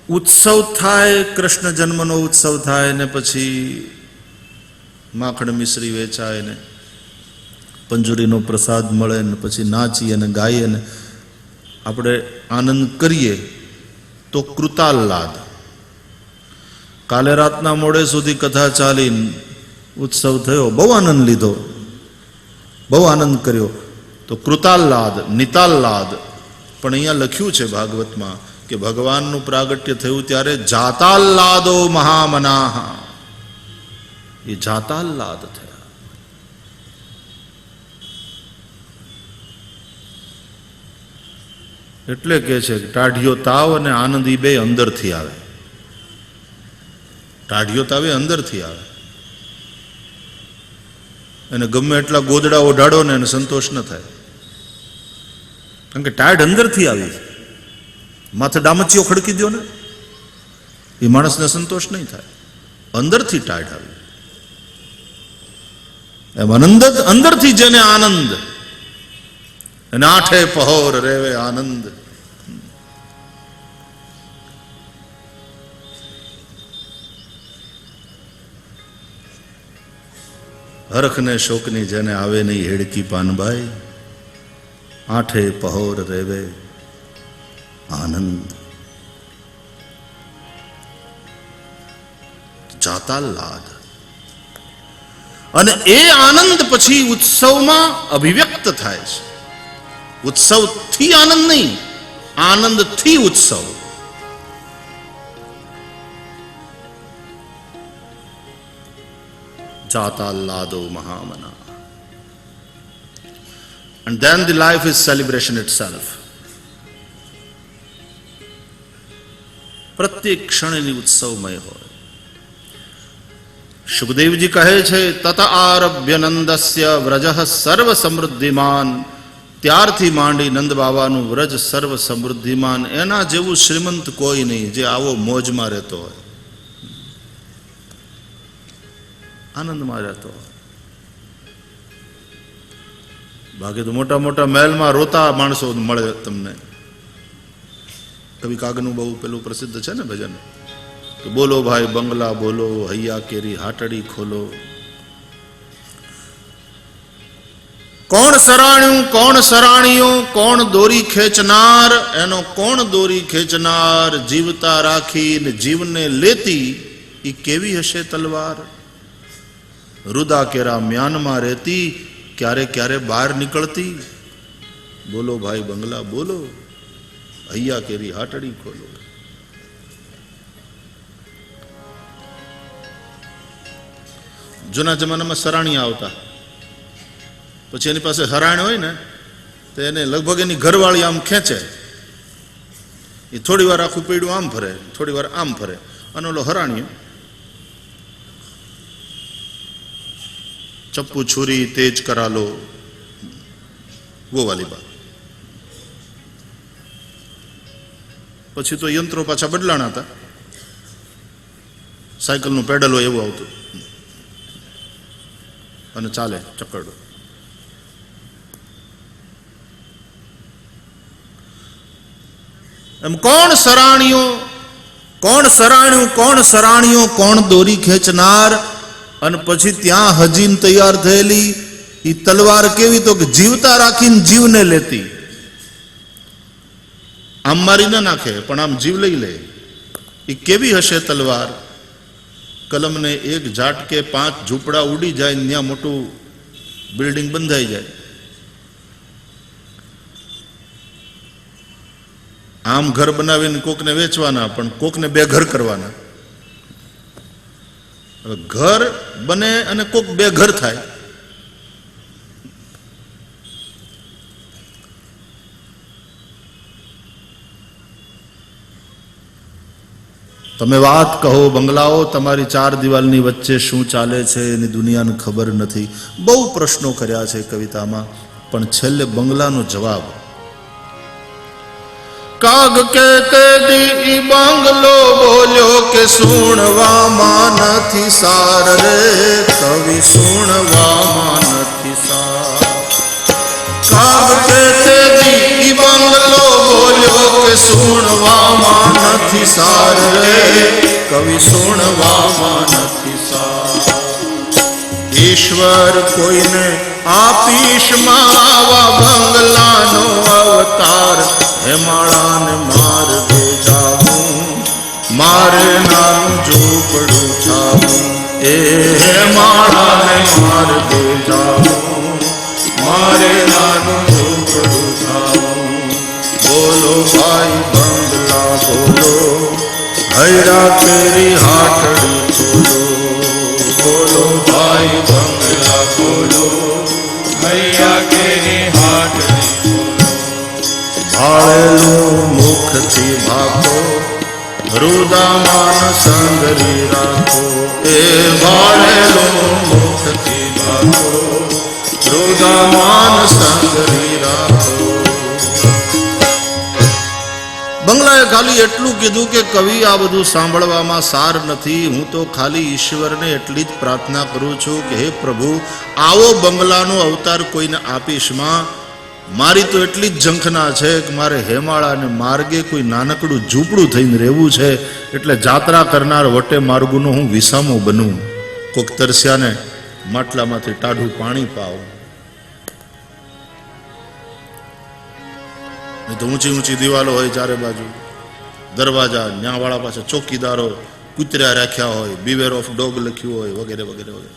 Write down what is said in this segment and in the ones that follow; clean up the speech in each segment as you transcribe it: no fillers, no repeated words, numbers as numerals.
ઉત્સવ થાય, કૃષ્ણ જન્મનો ઉત્સવ થાય ને પછી માખણ મિશ્રી વેચાય ને પંજુરીનો પ્રસાદ મળે ને પછી નાચીએ ને ગાઈએ ને આપણે આનંદ કરીએ તો કૃતાલ્લાદ. કાલે રાતના મોડે સુધી કથા ચાલીને ઉત્સવ થયો, બહુ આનંદ લીધો, બહુ આનંદ કર્યો તો કૃતાલ્લાદ, નિતાલ્લાદ. પણ અહીંયા લખ્યું છે ભાગવતમાં કે ભગવાનનું પ્રાગટ્ય થયું ત્યારે જાતાલ્લાદો મહામનાહ, એ જાતાલ્લાદ થયા. એટલે કે છે ટાઢિયો તાવ અને આનંદી બે અંદરથી આવે. ટાઢિયો તાવ એ અંદરથી આવે, અને ગમે એટલા ગોદડા ઓઢાડો ને એને સંતોષ ન થાય, કારણ કે ટાઢ અંદરથી આવી. માથે ડામચીઓ ખડકી દો ને એ માણસને સંતોષ નહીં થાય, અંદરથી ટાઢ આવી. એમ આનંદ અંદરથી જેને આનંદ, અને આઠે પહોર રેવે આનંદ. હરખ ને શોકની જેને આવે નહીં હેડકી પાનભાઈ, આઠે પહોર રેવે આનંદ. જાતાલ્લાદ. અને એ આનંદ પછી ઉત્સવમાં અભિવ્યક્ત થાય છે. ઉત્સવથી આનંદ નહીં, આનંદથી ઉત્સવ. જાતાલ્લાદો Mahamana. And then the life is celebration itself. પ્રત્યેક ક્ષણની ઉત્સવમય હોય. સુખદેવજી કહે છે તત આરભ્ય નંદસ્ય વ્રજઃ સર્વ સમૃદ્ધિમાન. ત્યારથી માંડી નંદ બાબાનું વ્રજ સર્વ સમૃદ્ધિમાન. એના જેવું શ્રીમંત કોઈ નહીં જે આવો મોજમાં રહેતો હોય, આનંદમાં રહેતો હોય. બાકી તો મોટા મોટા મહેલમાં રોતા માણસો મળે તમને. કવિ કાગનું બહુ પેલું પ્રસિદ્ધ છે ને ભજન કે બોલો ભાઈ બંગલા બોલો, હૈયા કેરી હાટડી ખોલો. કોણ સરાણ્યું, કોણ સરાણીઓ, કોણ દોરી ખેંચનાર, એનો કોણ દોરી ખેંચનાર. જીવતા રાખીને જીવને લેતી એ કેવી હશે તલવાર. રુદા કેરા મ્યાનમાં રહેતી, ક્યારે ક્યારે બહાર નીકળતી. બોલો ભાઈ બંગલા બોલો, હૈયા કેરી હાટડી ખોલો. જૂના જમાનામાં સરાણી આવતા, પછી એની પાસે હરાણ હોય ને તો એને લગભગ એની ઘરવાળી આમ ખેંચે. એ થોડી વાર આખું પૈડું આમ ફરે, થોડી વાર આમ ફરે, અને ઓલો હરાણીઓ ચપ્પુ છુરી તેજ કરા લો, વો વાલી બાત. પછી તો યંત્રો પાછા બદલાણા હતા, સાયકલનું પેડલ હોય એવું આવતું, અને ચાલે ચકરડો. એમ કોણ સરાણીઓ, કોણ સરાણ્યું, કોણ સરાણીઓ, કોણ દોરી ખેંચનાર. અને પછી ત્યાં હજીન તૈયાર થયેલી એ તલવાર કેવી, તો કે જીવતા રાખીને જીવને લેતી. આમ મારી ના નાખે પણ આમ જીવ લઈ લે. એ કેવી હશે તલવાર. કલમને એક ઝાટકે 5 ઝૂંપડા ઉડી જાય, ત્યાં મોટું બિલ્ડિંગ બંધાઈ જાય. આમ ઘર બનાવીને કોકને વેચવાના, પણ કોકને 2 ઘર કરવાના. ઘર બને અને કોક 2 ઘર થાય. તમે વાત કહો બંગલાઓ, તમારી 4 દિવાલની વચ્ચે શું ચાલે છે એની દુનિયાને ખબર નથી. બહુ પ્રશ્નો કર્યા છે કવિતામાં, પણ છેલ્લે બંગલાનો જવાબ. કાગ કે તેડી બંગલો બોલ્યો કે સુણવામાં નથી સાર રે, કવિ સુણવામાં નથી સાર. કાગ કે તેડી બંગલો બોલ્યો કે સુણવામાં નથી નથી સાર રે, કવિ સુણવામાં નથી સાર. ઈશ્વર કોઈને આપીશમાં આવા બંગલાનો અવતાર, હેમાળાને માર્ગે જાવું, મારે નાનું ઝૂંપડું છાવું. એ હેમાળાને માર્ગે જાવું, મારે નાનું ઝૂંપડું છાવું. બોલો ભાઈ બંગલા બોલો, હૈરા કેરી હાટડી ખોલો. બોલો ભાઈ બંગલા બોલો, હૈયા કેરી હાટડી ખોલો. ભાળેલું મુખથી ભાગો, રુદામાન સંગરી રાખો. એ ભાળેલું મુખથી ભાગો, રુદામાન સંગરી રાખો. બંગલાએ ખાલી એટલું કીધું કે કવિ આ બધું સાંભળવામાં સાર નથી. હું તો ખાલી ઈશ્વરને એટલી જ પ્રાર્થના કરું છું કે હે પ્રભુ, આવો બંગલાનો અવતાર કોઈને આપીશમાં. મારી તો એટલી જ ઝંખના છે કે મારે હેમાળાને માર્ગે કોઈ નાનકડું ઝૂંપડું થઈને રહેવું છે, એટલે જાત્રા કરનાર વટે માર્ગુનો હું વિસામો બનું. કોક તરસ્યાને માટલામાંથી ટાઢું પાણી પાવ. તો ઊંચી ઊંચી દિવાલો હોય ચારે બાજુ, દરવાજા, ન્યાવાળા પાસે ચોકીદારો કૂતર્યા રાખ્યા હોય, બીવેર ઓફ ડોગ લખ્યું હોય, વગેરે વગેરે વગેરે.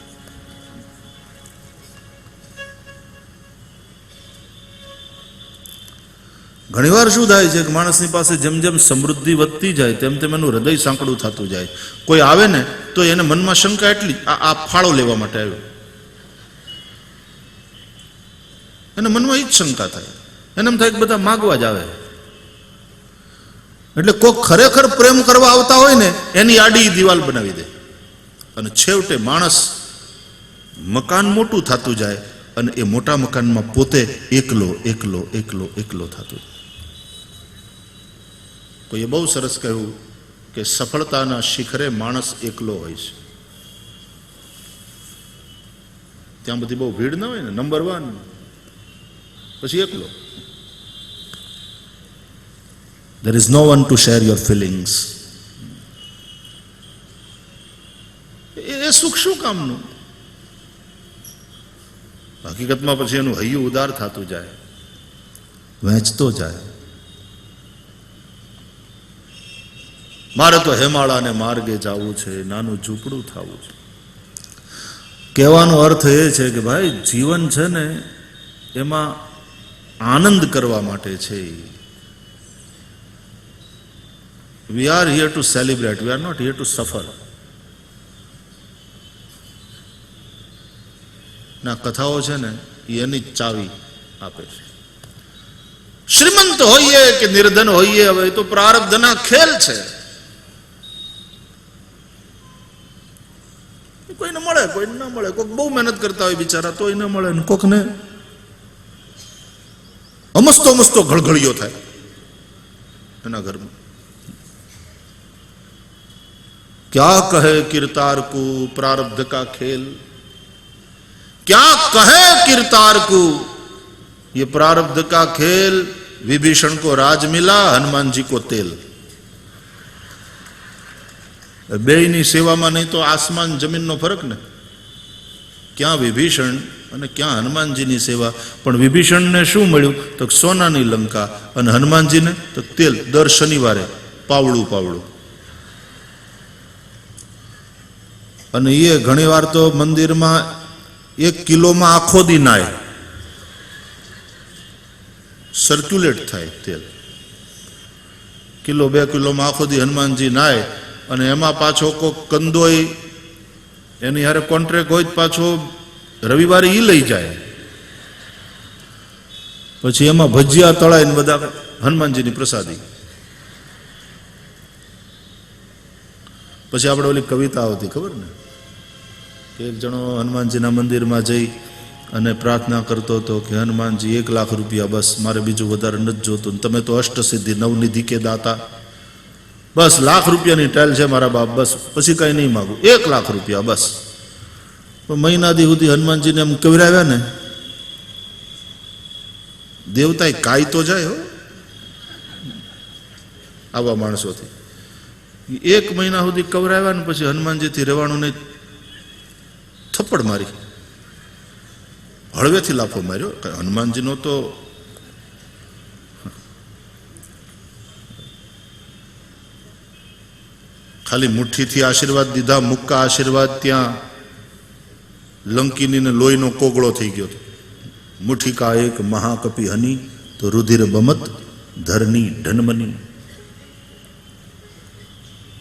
ઘણીવાર શું થાય છે કે માણસની પાસે જેમ જેમ સમૃદ્ધિ વધતી જાય તેમ તેમ એનું હૃદય સાંકડું થતું જાય. કોઈ આવે ને તો એને મનમાં શંકા એટલી, આ ફાળો લેવા માટે આવ્યો, એને મનમાં એ જ શંકા થાય. એને એમ થાય કે બધા માગવા જ આવે. એટલે કોઈ ખરેખર પ્રેમ કરવા આવતા હોય ને એની આડી દિવાલ બનાવી દે, અને છેવટે માણસ મકાન મોટું થતું જાય અને એ મોટા મકાનમાં પોતે એકલો એકલો એકલો એકલો થતો. કોઈએ બહુ સરસ કહ્યું કે સફળતાના શિખરે માણસ એકલો હોય છે. ત્યાં બધી બહુ ભીડ ના હોય ને, નંબર 1, પછી એકલો. There is no one to share your feelings. એ સુખ શું કામનું? હકીકતમાં પછી એનું હૈયું ઉદાર થતું જાય, વહેંચતો જાય. મારે તો હેમાળાને માર્ગે જવું છે, નાનું ઝૂંપડું થવું છે. કહેવાનો અર્થ એ છે કે ભાઈ જીવન છે ને એમાં આનંદ કરવા માટે છે. We are here to celebrate, we are not here to suffer. ના કથાઓ છે ને એની જ ચાવી આપે છે. શ્રીમંત હોઈએ કે નિર્ધન હોઈએ, હવે તો પ્રારબ્ધના ખેલ છે. કોઈને મળે, કોઈને ના મળે. કોઈક બહુ મહેનત કરતા હોય બિચારા તોય ન મળે, ને કોકને અમસ્તો અમસ્તો ઘળઘળિયો થાય એના ઘરમાં. क्या कहे किरतार को प्रारब्ध का खेल, क्या कहे किरतार को ये प्रारब्ध का खेल. विभीषण को राज मिला, हनुमान जी को तेल. બેયની સેવામાં નહીં તો આસમાન જમીનનો ફરક ને. ક્યાં વિભીષણ અને ક્યાં હનુમાનજીની સેવા. પણ વિભીષણને શું મળ્યું તો સોનાની લંકા, અને હનુમાનજીને તો તેલ. દર શનિવારે પાવડું પાવડું. અને એ ઘણીવાર તો મંદિરમાં 1 કિલોમાં આખો દી નાય, સર્ક્યુલેટ થાય તેલ. કિલો 2 કિલોમાં આખો દી હનુમાનજી નાય. અને એમાં પાછો કોઈક કંદોય એની હારે કોન્ટ્રાક્ટ હોય, પાછો રવિવારે એ લઈ જાય. પછી એમાં ભજીયા તળાઈને બધા હનુમાનજીની પ્રસાદી. પછી આપણે ઓલી કવિતા આવતી ખબર ને, કે એક જણો હનુમાનજીના મંદિરમાં જઈ અને પ્રાર્થના કરતો હતો કે હનુમાનજી 1 લાખ રૂપિયા બસ, મારે બીજું વધારે નથી જોતું. તમે તો અષ્ટસિદ્ધિ નવનિધિ કે દાતા, બસ 1 લાખ રૂપિયાની ટેલ છે મારા બાપ, બસ પછી કઈ નહીં માગું, 1 લાખ રૂપિયા બસ. મહિના દી સુધી હનુમાનજીને એમ કવરાવ્યા ને, દેવતાએ કાઈ તો જાય હો આવા માણસોથી. 1 મહિના સુધી કવરાવ્યા ને પછી હનુમાનજીથી રહેવાનું નહીં, થપ્પડ મારી, હળવેથી લાફો માર્યો. હનુમાનજીનો તો ખાલી મુઠ્ઠીથી આશીર્વાદ દીધા, મુક્કા આશીર્વાદ ત્યાં લંકીની લોહીનો કોગળો થઈ ગયો. મુઠ્ઠી કા એક મહાકપી હની તો રુધિર બમત ધરની ઢનમની.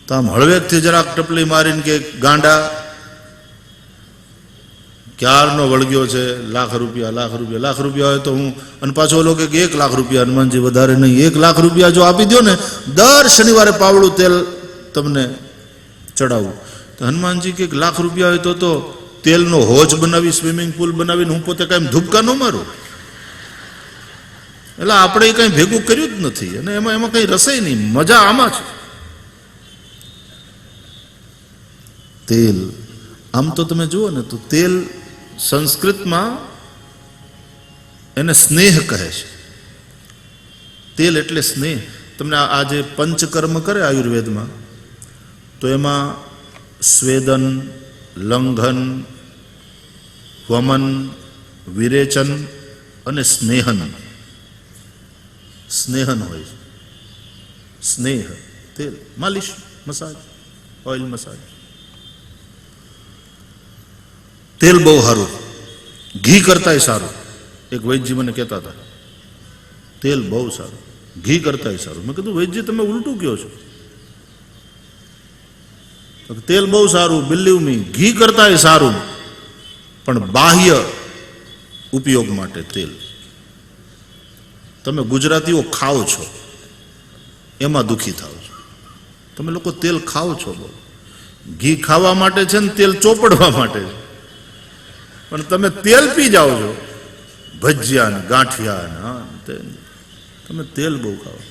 તો આમ હળવેકથી જરાક ટપલી મારીને કે ગાંડા ક્યારનો વળગ્યો છે, લાખ રૂપિયા હોય તો હું, અને પાછો ઓલો કે 1 લાખ રૂપિયા, હનુમાનજી વધારે નહીં, 1 લાખ રૂપિયા જો આપી દો ને, દર શનિવારે પાવડું તેલ તમને ચડાવું. તો હનુમાનજી કે 1 લાખ રૂપિયા હોય તો તેલનો હોજ બનાવી, સ્વિમિંગ પુલ બનાવીને હું પોતે કાંઈ ધુબકા ન મારું. એટલે આપણે કંઈ ભેગું કર્યું જ નથી, અને એમાં કંઈ રસે નહીં. મજા આમાં છે. તેલ આમ તો તમે જુઓ ને તો તેલ સંસ્કૃતમાં એને સ્નેહ કહે છે. તેલ એટલે સ્નેહ. તમને આ જે પંચકર્મ કરે આયુર્વેદમાં, તો એમાં સ્વેદન, લંઘન, વમન, વિરેચન અને સ્નેહન હોય છે. સ્નેહ, તેલ, માલિશ, મસાજ, ઓઇલ મસાજ. તેલ બહુ સારું, ઘી કરતાંય સારું. એક વૈદ્યજી મને કહેતા હતા, તેલ બહુ સારું, ઘી કરતાંય સારું. મેં કીધું વૈદ્યજી તમે ઉલટું કહો છો. તેલ બહુ સારું, બિલીવ મી, ઘી કરતાંય સારું, પણ બાહ્ય ઉપયોગ માટે તેલ. તમે ગુજરાતીઓ ખાઓ છો એમાં દુઃખી થાવ છો. તમે લોકો તેલ ખાઓ છો બહુ. ઘી ખાવા માટે છે ને તેલ ચોપડવા માટે છે. પણ તમે તેલ પી જાઓ છો, ભજીયા ને ગાંઠિયા ને, તમે તેલ બહુ ખાઓ.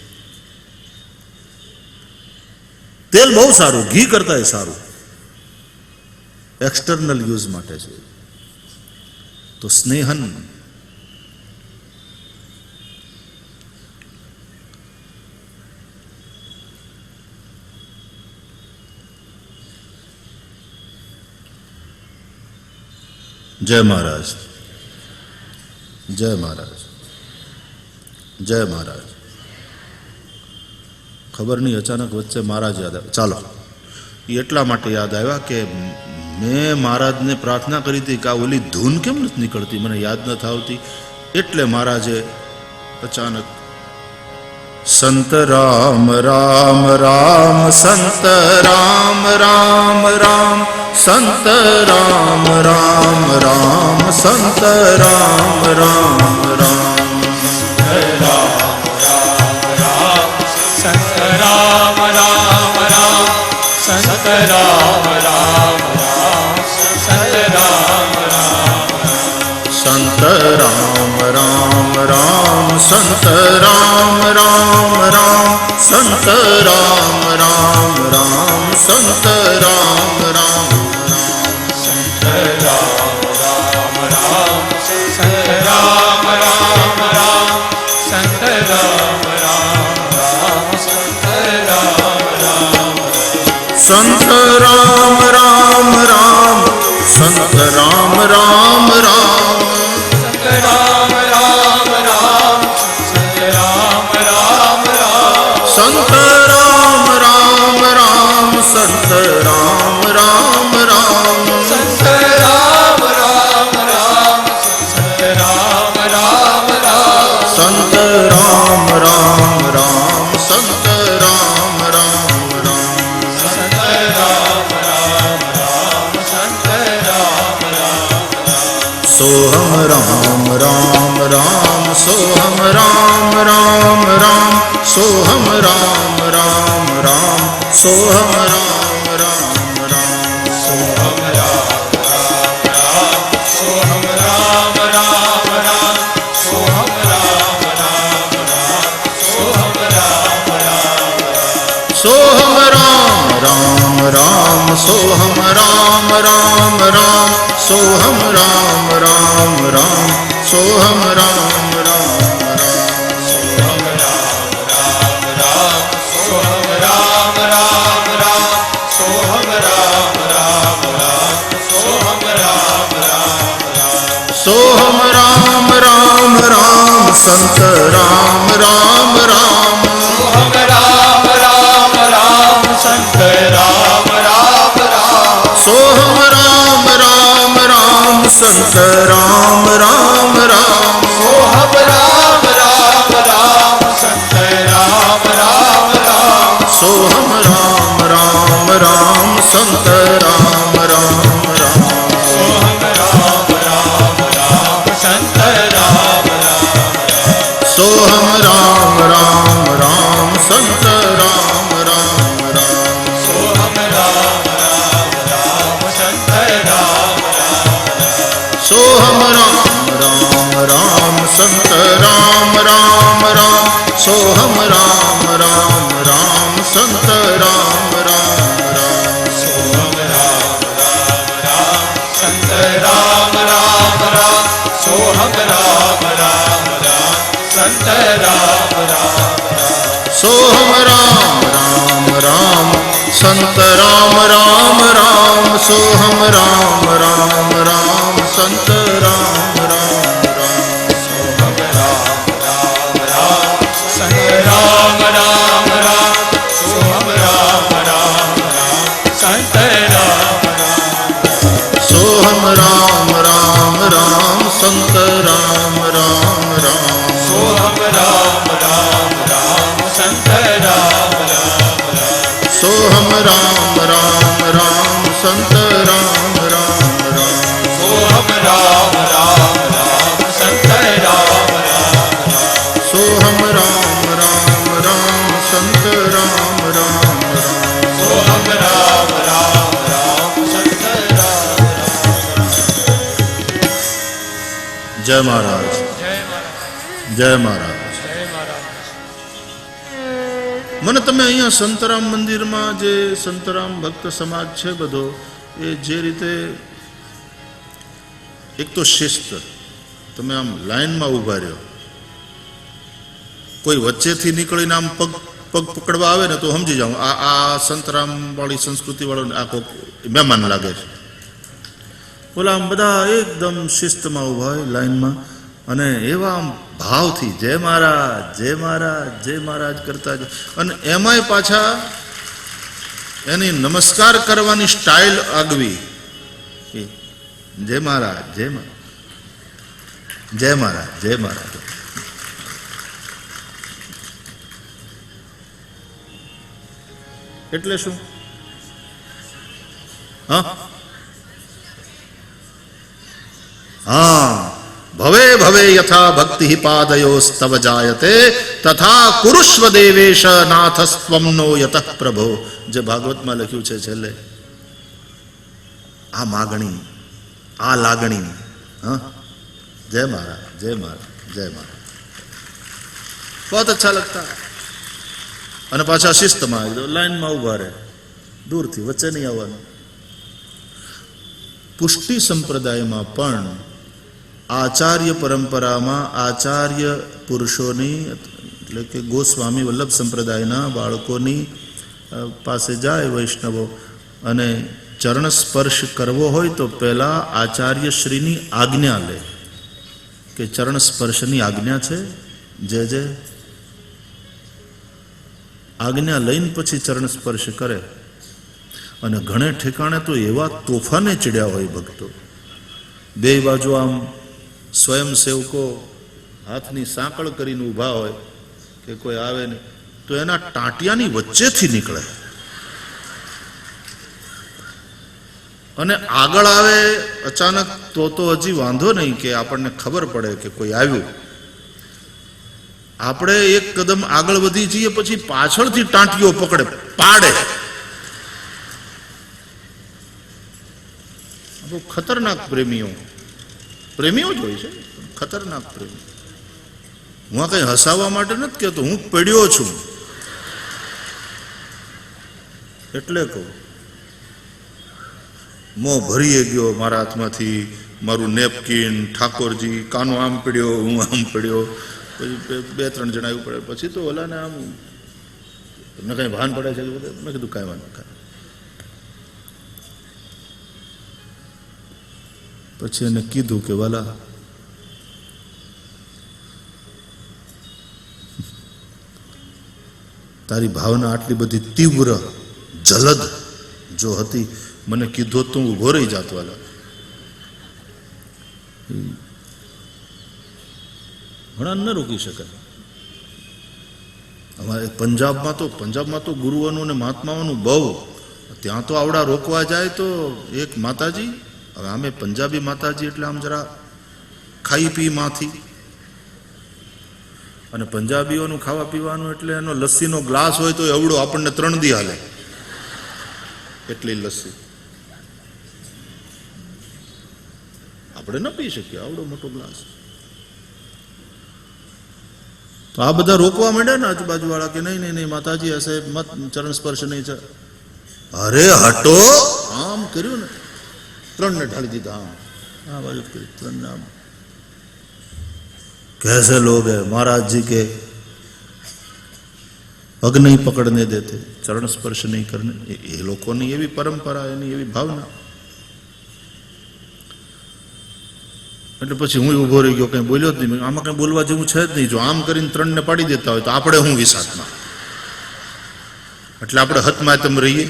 તેલ બહુ સારું, ઘી કરતા સારું, એક્સટર્નલ યુઝ માટે છે. તો સ્નેહન, જય મહારાજ, જય મહારાજ, જય મહારાજ. ખબર નહીં અચાનક વચ્ચે મહારાજ યાદ આવ્યા. ચાલો, એ એટલા માટે યાદ આવ્યા કે મેં મહારાજને પ્રાર્થના કરી હતી કે આ ઓલી ધૂન કેમ નથી નીકળતી, મને યાદ નથી આવતી. એટલે મહારાજે અચાનક સંત રામ રામ રામ, સંત રામ રામ રામ, સંત રામ રામ રામ, સંત રામ રામ રામ, સંત રામ રામ રામ, સંત રામ રામ રામ, સંત રામ રામ, સંત રામ રામ રામ, સંત રામ રામ રામ, સંત રામ રામ રામ, સંત રામ રામ રામ, સંત રામ રામ રામ, સંત રામ રામ રામ, સંત રામ રામ રામ, સંત રામ રામ, સંત રામ રામ રામ, સંત રામ રામ રામ, સંત રામ રામ રામ, સંત રામ રામ રામ, સંત રામ રામ રામ, સંત રામ રામ રામ, સંત રામ રામ રામ, સંત રામ રામ રામ, સંત રામ રામ રામ, સંત રામ રામ રામ, સંત રામ રામ રામ, સંત રામ રામ, સોહમ રામ રામ રામ, સોહમ રામ રામ રામ, સોહમ રામ રામ રામ, સોહમ રામ રામ રામ, સોહમ રામ રામ રામ, સોહમ રામ રામ રામ, સોહમ રામ રામ રામ, સોહમ રામ રામ રામ, સોહમ રામ રામ રામ, સોહમ રામ રામ રામ, સોહમ રામ રામ રામ, સોહમ રામ રામ રામ, સોહમ રામ રામ રામ, સોહમ રામ રામ રામ, સંત રામ રામ રામ સોહમ રામ રામ રામ સંત રામ રામ રામ સોહમ રામ રામ રામ સંત રામ રામ રામ સોહમ રામ રામ રામ સંત રામ રામ રામ સોહમ રામ રામ રામ સંત રામ રામ રામ સોહમ રામ રામ રામ સંત રામ રામ સોહમ રામ રામ રામ સંત રામ રામ રામ સોહમ રામ રામ રામ સંત રામ સોહમ રામ રામ રામ સંત રામ રામ રામ સોહમ રામ રામ રામ સંત રામ રામ રામ સોહમ રામ રામ રામ સંત રામ રામ રામ સોહમ રામ રામ રામ સંત રામ રામ સોહમ રામ રામ રામ સંત રામ રામ રામ સોહમ રામ રામ રામ સંત રામ રામ રામ સોહમ રામ રામ રામ સંત રામ રામ રામ સોહમ રામ રામ રામ સંત રામ રામ સોહમ રામ રામ રામ સંત રામ રામ રામ સોહમ રામ રામ રામ સંત રામ રામ સોહમ રામ રામ રામ સંત રામ રામ રામ સોહમ રામ રામ રામ સંત રામ રામ સોહમ રામ રામ રામ સંત રામ રામ રામ સોહમ રામ રામ રામ સંત રામ જય મહારાજ જય મહારાજ જય મહારાજ જય મહારાજ મને તમે અહીંયા સંતરામ મંદિરમાં જે સંતરામ ભક્ત સમાજ છે બધો એ જે રીતે એક તો શિસ્ત તમે આમ લાઈનમાં ઊભા રહ્યો કોઈ વચ્ચેથી નીકળીને આમ પગ પકડવા આવે ને તો સમજી જાઉં આ સંતરામ વાળી સંસ્કૃતિ વાળો આ કોક મહેમાન લાગે છે બોલા આમ બધા એકદમ શિસ્તમાં ઊભા હોય લાઈનમાં અને એવા આમ ભાવથી જય મહારાજ જય મહારાજ જય મહારાજ કરતા જ અને એમાંય પાછા એની નમસ્કાર કરવાની સ્ટાઇલ આગવી જય મહારાજ જય મહારાજ જય મહારાજ જય મહારાજ એટલે શું હા હા ભવે ભવે યથા ભક્તિ પાદયોસ્તવ જાયતે તથા કુરુષ્વ દેવેશ નાથસ્ત્વમ નો યતઃ પ્રભો જે ભાગવતમાં લખ્યું છે છેલ્લે આ માગણી આ લાગણી હા જય મહારાજ જય મહારાજ જય મહારાજ બહુ અચ્છા લગતા અને પાછા શિસ્તમાં લાઈનમાં ઉભા રહે દૂરથી વચ્ચે નહીં આવવાનું પુષ્ટિ સંપ્રદાયમાં પણ આચાર્ય પરંપરામાં આચાર્ય પુરુષોની એટલે કે ગોસ્વામી વલ્લભ સંપ્રદાયના બાળકોની પાસે જાય વૈષ્ણવો અને ચરણ સ્પર્શ કરવો હોય તો પહેલાં આચાર્યશ્રીની આજ્ઞા લે કે ચરણ સ્પર્શની આજ્ઞા છે જે જે આજ્ઞા લઈને પછી ચરણ સ્પર્શ કરે અને ઘણે ઠેકાણે તો એવા તોફાને ચડ્યા હોય ભક્તો બે બાજુ આમ સ્વયંસેવકો હાથની સાંકળ કરીને ઊભા હોય કે કોઈ આવે ને તો એના ટાંટિયાની વચ્ચેથી નીકળે અને આગળ આવે અચાનક તો હજી વાંધો નહીં કે આપણને ખબર પડે કે કોઈ આવ્યું આપણે એક કદમ આગળ વધી જઈએ પછી પાછળથી ટાંટીઓ પકડે પાડે બહુ ખતરનાક પ્રેમીઓ જ હોય છે ખતરનાક પ્રેમી હું આ કઈ હસાવવા માટે નથી કહેતો હું પડ્યો છું એટલે કહું મોં ભરીએ ગયો મારા હાથમાંથી મારું નેપકિન ઠાકોરજી કાનો આમ પડ્યો હું આમ પડ્યો પછી બે ત્રણ જણા એવું પડે પછી તો ઓલાને આમ તમને કઈ ભાન પડે છે મેં કીધું કાંઈ વાંધો કાંઈ પછી એને કીધું કે વાલા તારી ભાવના આટલી બધી તીવ્ર જલદ જો હતી, મને કીધો તો હું ઊભો રહી જાતો. વાલા ઘણા ન રોકી શકાય. અમારે પંજાબમાં તો ગુરુઓનું ને મહાત્માઓનું બહુ, ત્યાં તો આવડા રોકવા જાય તો એક માતાજી, હવે આમે પંજાબી માતાજી એટલે આમ જરા ખાઈ પી માંથી, અને પંજાબીઓનું ખાવા પીવાનું એટલે એનો લસ્સીનો ગ્લાસ હોય તો એવડો આપણને 3 દી હાલે એટલી લસ્સી. આપણે ન પી શકીએ આવડો મોટો ગ્લાસ. તો આ બધા રોકવા માંડ્યા ને આજુબાજુ વાળા કે નહીં નહીં નહીં માતાજી હશે મત, ચરણ સ્પર્શ નહીં છે. અરે હટો, આમ કર્યું ને 3 ને ઢાળી દીધા, આ બાજુ કરી 3 ને આમ. कैसे लोग हैं महाराज जी के पग नहीं पकड़ने देते, चरण स्पर्श नहीं करने. ये लोगों एवी परंपरा, एनी एवी भावना. એટલે પછી હું ઊભો રહી ગયો, કંઈ બોલ્યો જ નહીં. આમાં કંઈ બોલવા જેવું છે જ નહીં. જો આમ કરીને 3 ને પાડી દેતા હોય તો આપણે હું વિસાતમાં, એટલે આપણે હતમાં તમ રહીએ.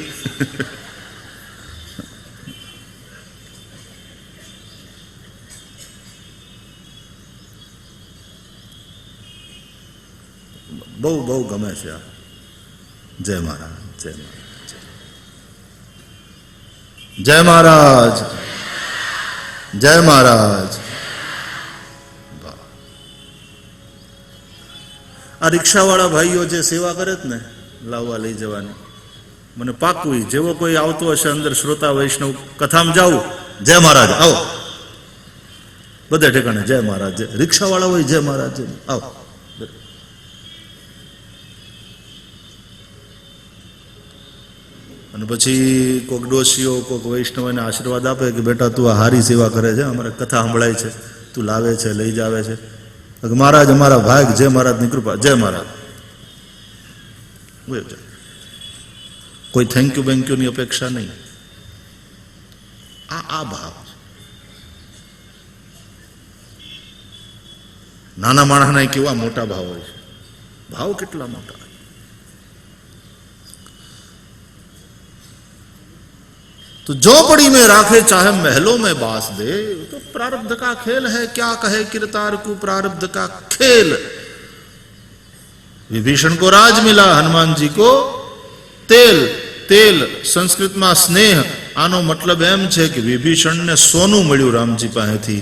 બહુ બહુ ગમે છે આ. જય મહારાજ, જય મહારાજ, જય મહારાજ, જય મહારાજ. આ રિક્ષાવાળા ભાઈઓ જે સેવા કરે જ ને, લાવવા લઈ જવાની, મને પાકું જેવો કોઈ આવતો હશે અંદર શ્રોતા વૈષ્ણવ, કથામાં જાવું જય મહારાજ આવો, બધે ઠેકાણે જય મહારાજ. રિક્ષાવાળા હોય જય મહારાજ આવો. અને પછી કોઈક ડોશીઓ કોઈક વૈષ્ણવને આશીર્વાદ આપે કે બેટા તું આ હારી સેવા કરે છે, અમારે કથા સંભળાય છે, તું લાવે છે, લઈ જાવે છે. મહારાજ અમારા ભાગ, જય મહારાજની કૃપા, જય મહારાજ. કોઈ થેન્ક યુ બેન્ક્યુની અપેક્ષા નહીં. આ ભાવ. નાના માણસના કેવા મોટા ભાવ હોય છે, ભાવ કેટલા મોટા. तो झोपड़ी में राखे चाहे महलों में बास दे, तो प्रारब्ध का खेल है. क्या कहे किरतार को प्रारब्ध का खेल. विभीषण को राज मिला, हनुमान जी को तेल. तेल संस्कृत में स्नेह. आनो मतलब एम छे कि विभीषण ने सोनू मळ्યું रामजी पासेथी,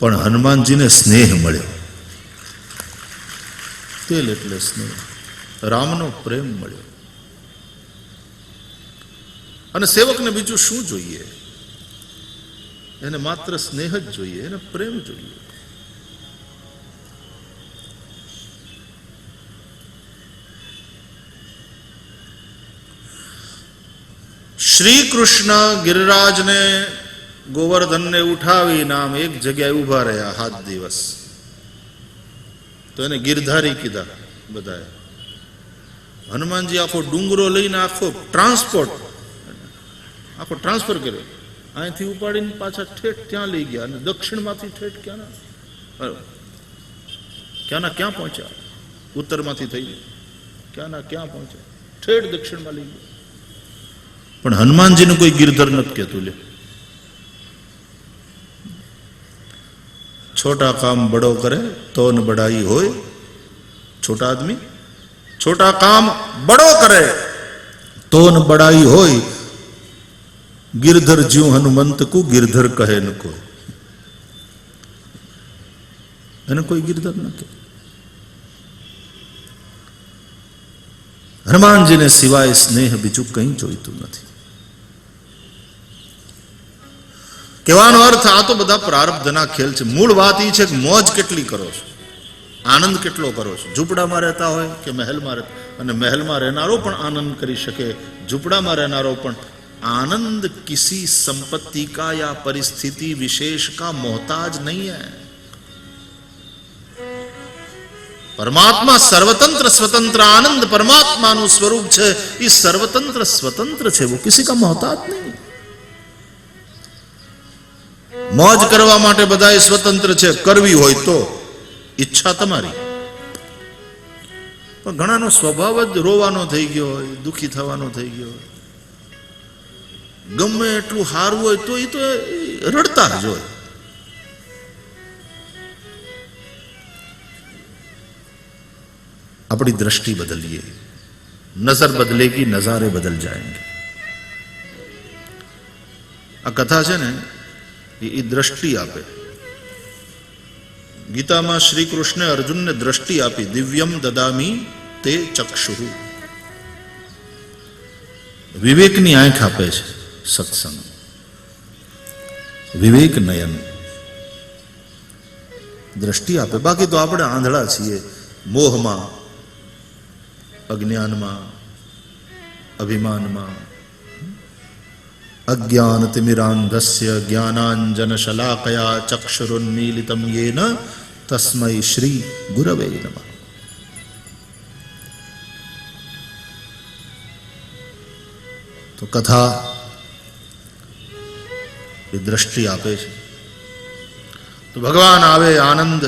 पण हनुमानजी ने स्नेह मळ्यो. तेल એટલે સ્નેહ, રામનો પ્રેમ મળ્યો. અને સેવકને બીજું શું જોઈએ? એને માત્ર સ્નેહ જ જોઈએ, એને પ્રેમ જોઈએ. શ્રી કૃષ્ણ ગિરિરાજને ગોવર્ધનને ઉઠાવીને આમ એક જગ્યાએ ઉભા રહ્યા 7 દિવસ. તો એને ગિરધારી કીધા બધાએ. હનુમાનજી આખો ડુંગરો લઈને આખો ટ્રાન્સફર કર્યો. અહીંથી ઉપાડીને પાછા ઠેઠ ત્યાં લઈ ગયા, અને દક્ષિણમાંથી ઠેઠ ક્યાંના ક્યાં પહોંચ્યા. ઉત્તરમાંથી થઈ ક્યાંના ક્યાં પહોંચ્યા, ઠેઠ દક્ષિણમાં લઈ ગયા. પણ હનુમાનજીને કોઈ ગિરધર નથી કહેતું. લે, छोटा काम बड़ो करे तो न बड़ाई होय. छोटा आदमी छोटा काम बड़ो करे तो न बड़ाई होय. गिरधर ज्यों हनुमंत को गिरधर कहे न कोई. એને કોઈ ગિરધર ન કહે. હનુમાનજીને સિવાય સ્નેહ બીજું કંઈ જોઈતું નથી. કહેવાનો અર્થ આ તો બધા પ્રારબ્ધના ખેલ છે. મૂળ વાત એ છે કે મોજ કેટલી કરો છો, આનંદ કેટલો કરો છો. ઝૂંપડામાં રહેતા હોય કે મહેલમાં રહેતા, અને મહેલમાં રહેનારો પણ આનંદ કરી શકે, ઝૂંપડામાં રહેનારો પણ. आनंद किसी संपत्ति का या परिस्थिति विशेष का मोहताज नहीं है. परमात्मा सर्वतंत्र स्वतंत्र आनंद परमात्मा નું સ્વરૂપ છે. એ સર્વતંત્ર સ્વતંત્ર છે, वो किसी का मोहताज नहीं. મોજ કરવા માટે બધા સ્વતંત્ર છે, કરવી હોય તો ઈચ્છા તમારી. પણ ઘણાનો સ્વભાવ જ રોવાનો થઈ ગયો હોય, દુઃખી થવાનો થઈ ગયો હોય. ગમે એટલું સારું હોય તો એ તો રડતા જ હોય. अपनी दृष्टि बदलिए, नजर बदलेगी नजारे बदल जाएंगे. आ कथा है ने ये दृष्टि आपे. गीता में श्री कृष्ण अर्जुन ने दृष्टि आपी, दिव्यम ददामी ते चक्षुरु. विवेकनी आंख आपे छे सत्संग, विवेक नयन दृष्टि आपे. बाकी तो आपणे आंधळा छीए, मोह में, अज्ञान में, अभिमान में. अज्ञान तिमिरांधस्य ज्ञानांजन शलाकया चक्षुरुन्मीलितं येन तस्मै श्री गुरवे नमः. तो कथा ये दृष्टि आपे छे. तो भगवान आवे, आनंद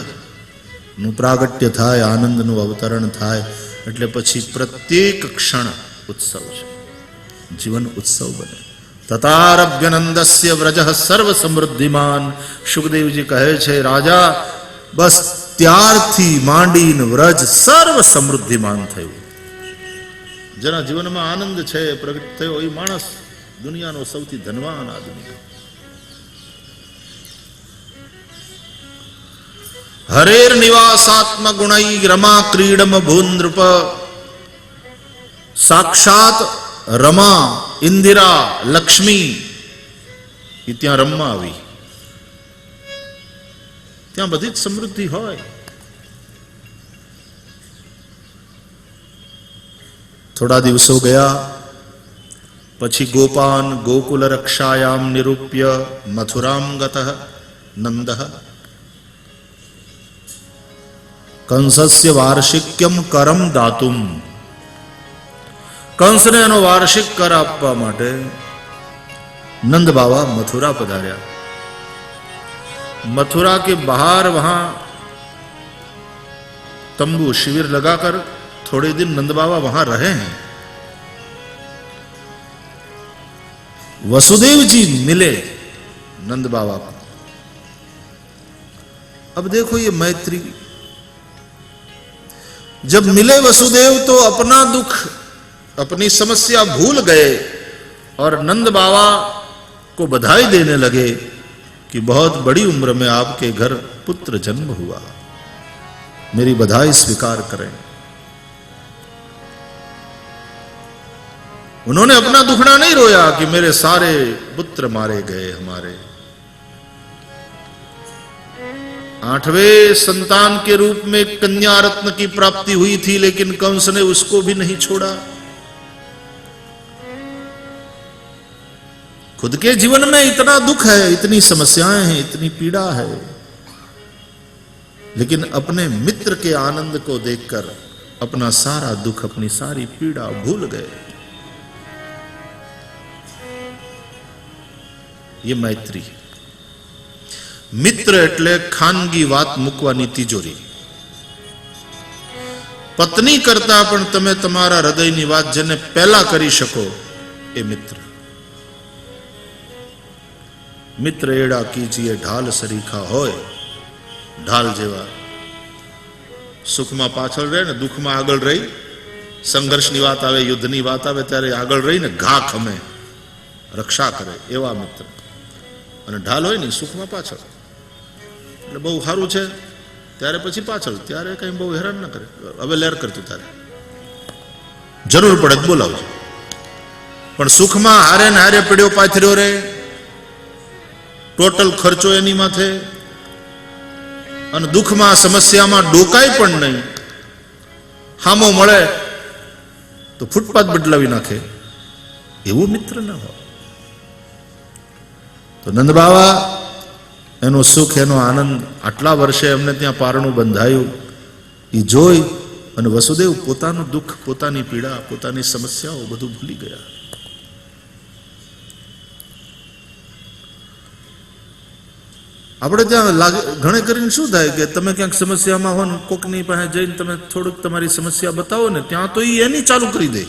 नु प्रागट्य थाय, आनंद नु अवतरण थाय, એટલે પછી પ્રત્યેક ક્ષણ ઉત્સવ છે, જીવન ઉત્સવ બને. તતારભ્યનંદસ્ય વ્રજઃ સર્વ સમૃદ્ધિમાન. સુખદેવજી કહે છે, રાજા બસ ત્યારથી માંડીને વ્રજ સર્વ સમૃદ્ધિમાન થયું. જેના જીવનમાં આનંદ છે પ્રગટ થયો એ માણસ દુનિયાનો સૌથી ધનવાન આદમી. हरेर निवासात्म गुणई रमा क्रीडम भूनृप. साक्षात रमा, इंदिरा, लक्ष्मी त्या रमवा आवी, त्या बधी ज समृद्धि होय. थोड़ा दिवसों गया पछी गोपान गोकुल रक्षायाम निरूप्य मथुराम गतः नंदः. कंसस्य वार्षिक्यम करम दातुम. कंस ने एनो वार्षिक कर आपवा माटे नंद बाबा मथुरा पधार्या. मथुरा के बाहर वहां तंबू शिविर लगाकर थोड़े दिन नंद बाबा वहां रहे हैं. वसुदेव जी मिले नंद बाबा को. अब देखो ये मैत्री, जब मिले वसुदेव तो अपना दुख, अपनी समस्या भूल गए और नंद बाबा को बधाई देने लगे कि बहुत बड़ी उम्र में आपके घर पुत्र जन्म हुआ, मेरी बधाई स्वीकार करें. उन्होंने अपना दुखड़ा नहीं रोया कि मेरे सारे पुत्र मारे गए हमारे. 8वें संतान के रूप में कन्या रत्न की प्राप्ति हुई थी, लेकिन कंस ने उसको भी नहीं छोड़ा. खुद के जीवन में इतना दुख है, इतनी समस्याएं हैं, इतनी पीड़ा है, लेकिन अपने मित्र के आनंद को देखकर अपना सारा दुख, अपनी सारी पीड़ा भूल गए. ये मैत्री. मित्र એટલે ખાનગી વાત મૂકવાની તિજોરી. પત્ની કરતા પણ તમે તમારા હૃદયની વાત જેને પહેલા કરી શકો એ મિત્ર. મિત્ર એડા કીજીએ ઢાલ સરીખા હોય, ઢાલ જેવા. સુખમાં પાછળ રહે ને દુઃખમાં આગળ રહી, સંઘર્ષની વાત આવે, યુદ્ધની વાત આવે ત્યારે આગળ રહીને ઘા ખમે, રક્ષા કરે એવા મિત્ર. અને ઢાલ હોય ને સુખમાં પાછળ, એટલે બહુ સારું છે ત્યારે પછી પાછળ, ત્યારે કઈ બહુ હેરાન ન કરે. હવે લેર કરતું ત્યારે જરૂર પડે તો બોલાવજો, પણ સુખમાં હારે ને હારે પડ્યો પાથર્યો રે, ટોટલ ખર્ચો એની માથે, અને દુઃખમાં સમસ્યામાં ડોકાય પણ નહીં, હામો મળે તો ફૂટપાથ બદલાવી નાખે, એવું મિત્ર ન હોય. તો નંદ બાવા એનું સુખ, એનો આનંદ, આટલા વર્ષે એમને ત્યાં પારણું બંધાયું એ જોઈ અને વસુદેવ પોતાનું દુઃખ, પોતાની પીડા, પોતાની સમસ્યાઓ બધું ભૂલી ગયા. આપણે ત્યાં લાગે ઘણે કરીને શું થાય કે તમે ક્યાંક સમસ્યામાં હો ને કોકની પાસે જઈને તમે થોડુંક તમારી સમસ્યા બતાવો ને ત્યાં તો એ એની ચાલુ કરી દે,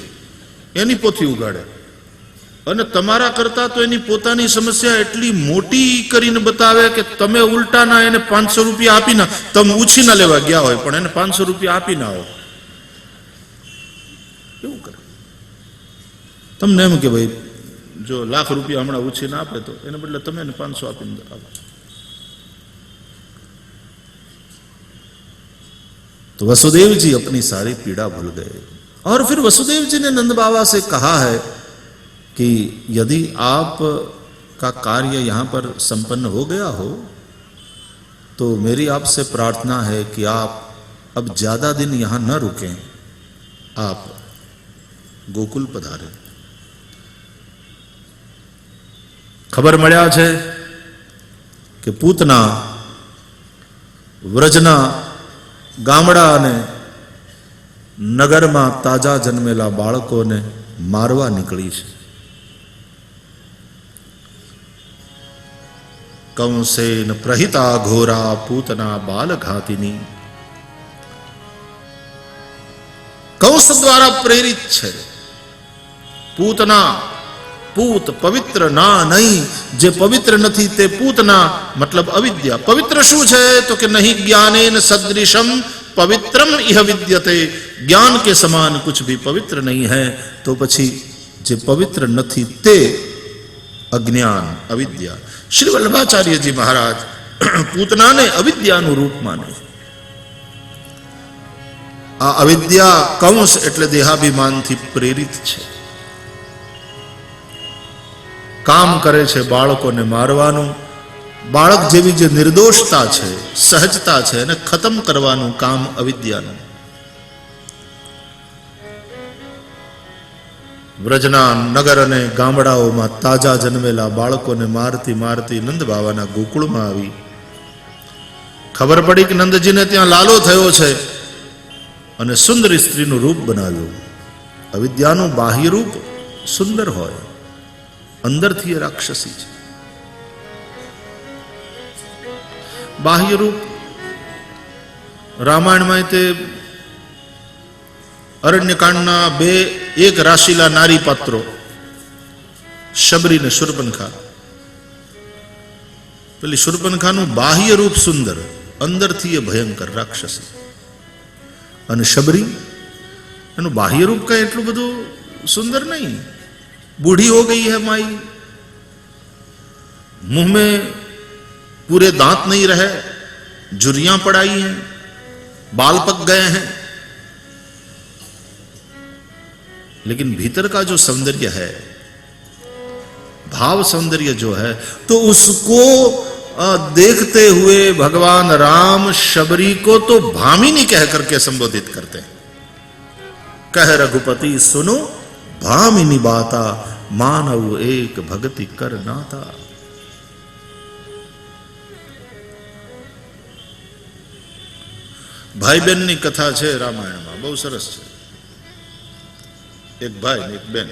એની પોથી ઉગાડે, અને તમારા કરતા તો એની પોતાની સમસ્યા એટલી મોટી કરીને બતાવે કે તમે ઉલટાના એને 500 રૂપિયા આપીને તમે ઉછીના લેવા ગયા હોય પણ એને 500 રૂપિયા આપીને આવો. એવું કરે. તમને એમ કે ભાઈ જો લાખ રૂપિયા હમણાં ઉછીને આપે તો એને બદલે તમે એને 500 આપીને આવો. तो वसुदेव जी अपनी सारी पीड़ा भूल गए और फिर वसुदेव जी ने नंद बाबा से कहा है कि यदि आप का कार्य यहाँ पर संपन्न हो गया हो तो मेरी आपसे प्रार्थना है कि आप अब ज्यादा दिन यहाँ न रुकें, आप गोकुल पधारें. खबर મળ્યા છે કે પૂતના વ્રજના ગામડા અને નગરમાં તાજા જન્મેલા બાળકોને મારવા નીકળી છે. કંસેન પ્રહિતા ઘોરા પૂતના બાલઘાતિની. કંસ દ્વારા પ્રેરિત છે પૂતના. પૂત પવિત્ર ના નહીં, જે પવિત્ર નથી તે પૂતના મતલબ અવિદ્યા. પવિત્ર શું છે તો કે નહીં જ્ઞાનેન સદૃશમ પવિत्रम इह विद्यते. ज्ञान के समान कुछ भी पवित्र नहीं है. तो પછી જે પવિત્ર નથી તે અજ્ઞાન અવિદ્યા. શ્રી વલ્લભાચાર્યજી મહારાજ પૂતનાને અવિદ્યાનું રૂપ માને. આ અવિદ્યા કંસ એટલે દેહાભિમાનથી પ્રેરિત છે. કામ કરે છે બાળકોને મારવાનું. બાળક જેવી જે નિર્દોષતા છે, સહજતા છે એને ખતમ કરવાનું કામ અવિદ્યાનું. વ્રજના નગર અને ગામડાઓમાં તાજા જન્મેલા બાળકોને મારતી મારતી નંદ બાવાના ગોકુળમાં આવી. ખબર પડી કે નંદજીને ત્યાં લાલો થયો છે અને સુંદરી સ્ત્રીનું રૂપ બનાવ્યું. અવિદ્યાનું બાહ્ય રૂપ સુંદર હોય, અંદરથી એ રાક્ષસી છે. બાહ્ય રૂપ રામાયણમાં તે અરણ્યકાંડના એક રાશિલા નારી પાત્રો શબરી ને શૂર્પણખા. પેલી શૂર્પણખાનું બાહ્ય રૂપ સુંદર, અંદરથી એ ભયંકર રાક્ષસી. અને શબરી એનું બાહ્ય રૂપ કઈ એટલું બધું સુંદર નહીં. बूढ़ी हो गई है माई, मुंह में पूरे दांत नहीं रहे, झुर्रियां पड़ाई हैं, बाल पक गए हैं, लेकिन भीतर का जो सौंदर्य है, भाव सौंदर्य जो है, तो उसको देखते हुए भगवान राम शबरी को तो भामिनी कह करके संबोधित करते हैं. कह रघुपति सुनो भामिनी बाता, मानव एक भक्ति कर नाता. भाई बहन ની કથા છે રામાયણમાં, બહુ સરસ છે. એક ભાઈ ને એક બેન,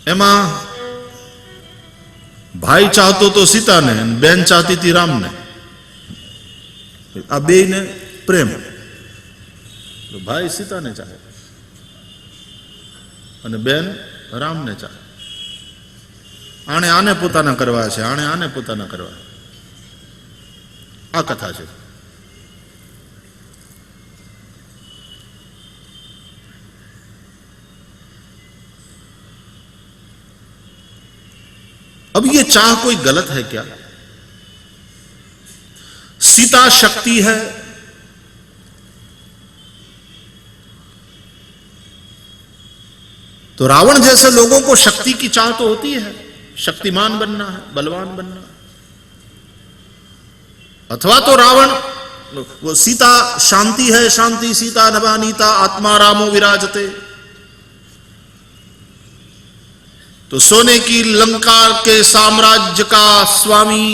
એમાં ભાઈ ચાહતો તો સીતાને, બેન ચાહતી હતી રામને. આ બેયને પ્રેમ. તો ભાઈ સીતાને ચાહે અને બેન રામને ચાહે. આણે આને પોતાના કરવા છે, આણે આને પોતાના કરવા. આ કથા છે. अब ये चाह कोई गलत है क्या? सीता शक्ति है, तो रावण जैसे लोगों को शक्ति की चाह तो होती है, शक्तिमान बनना है, बलवान बनना है. अथवा तो रावण, वो सीता शांति है, शांति सीता नवानीता आत्मा रामो विराजते. तो सोने की लंका के साम्राज्य का स्वामी,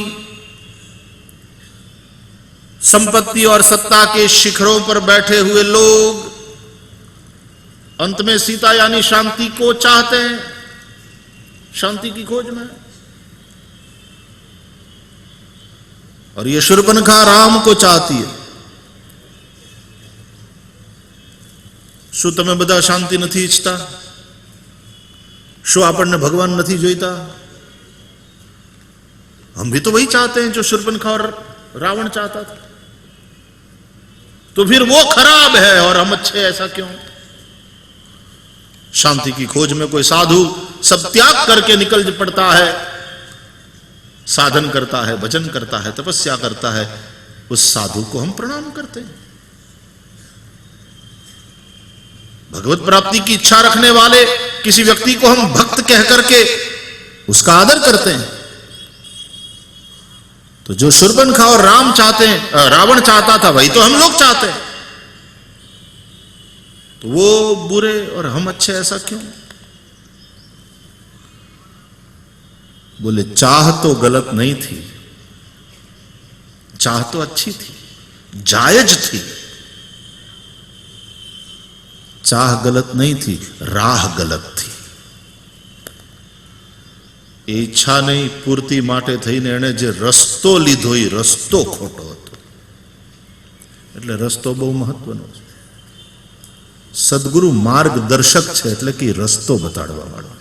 संपत्ति और सत्ता के शिखरों पर बैठे हुए लोग अंत में सीता यानी शांति को चाहते हैं, शांति की खोज में. और ये शूर्पणखा राम को चाहती है. શું તમે બધા શાંતિ નથી ઈચ્છતા? શું આપણને ભગવાન નથી જોઈતા? हम भी तो वही चाहते हैं जो शूर्पणखा और रावण चाहता था. तो फिर वो खराब है और हम अच्छे, ऐसा क्यों? शांति की खोज में कोई साधु सब त्याग करके निकल पड़ता है, साधन करता है, भजन करता है, तपस्या करता है, उस साधु को हम प्रणाम करते हैं. भगवत प्राप्ति की इच्छा रखने वाले किसी व्यक्ति को हम भक्त कह करके उसका आदर करते हैं. तो जो शूर्पणखा और रावण चाहता था वही तो हम लोग चाहते हैं. तो वो बुरे और हम अच्छे, ऐसा क्यों? बोले चाह तो गलत नहीं थी, चाह तो अच्छी थी, जायज थी. चाह गलत नहीं थी, राह गलत थी. એ ઈચ્છા નહીં પૂર્તિ માટે થઈને એણે જે રસ્તો લીધો એ રસ્તો ખોટો હતો. એટલે રસ્તો બહુ મહત્વનો છે. સદગુરુ માર્ગદર્શક છે, એટલે કે રસ્તો બતાડવા વાળો.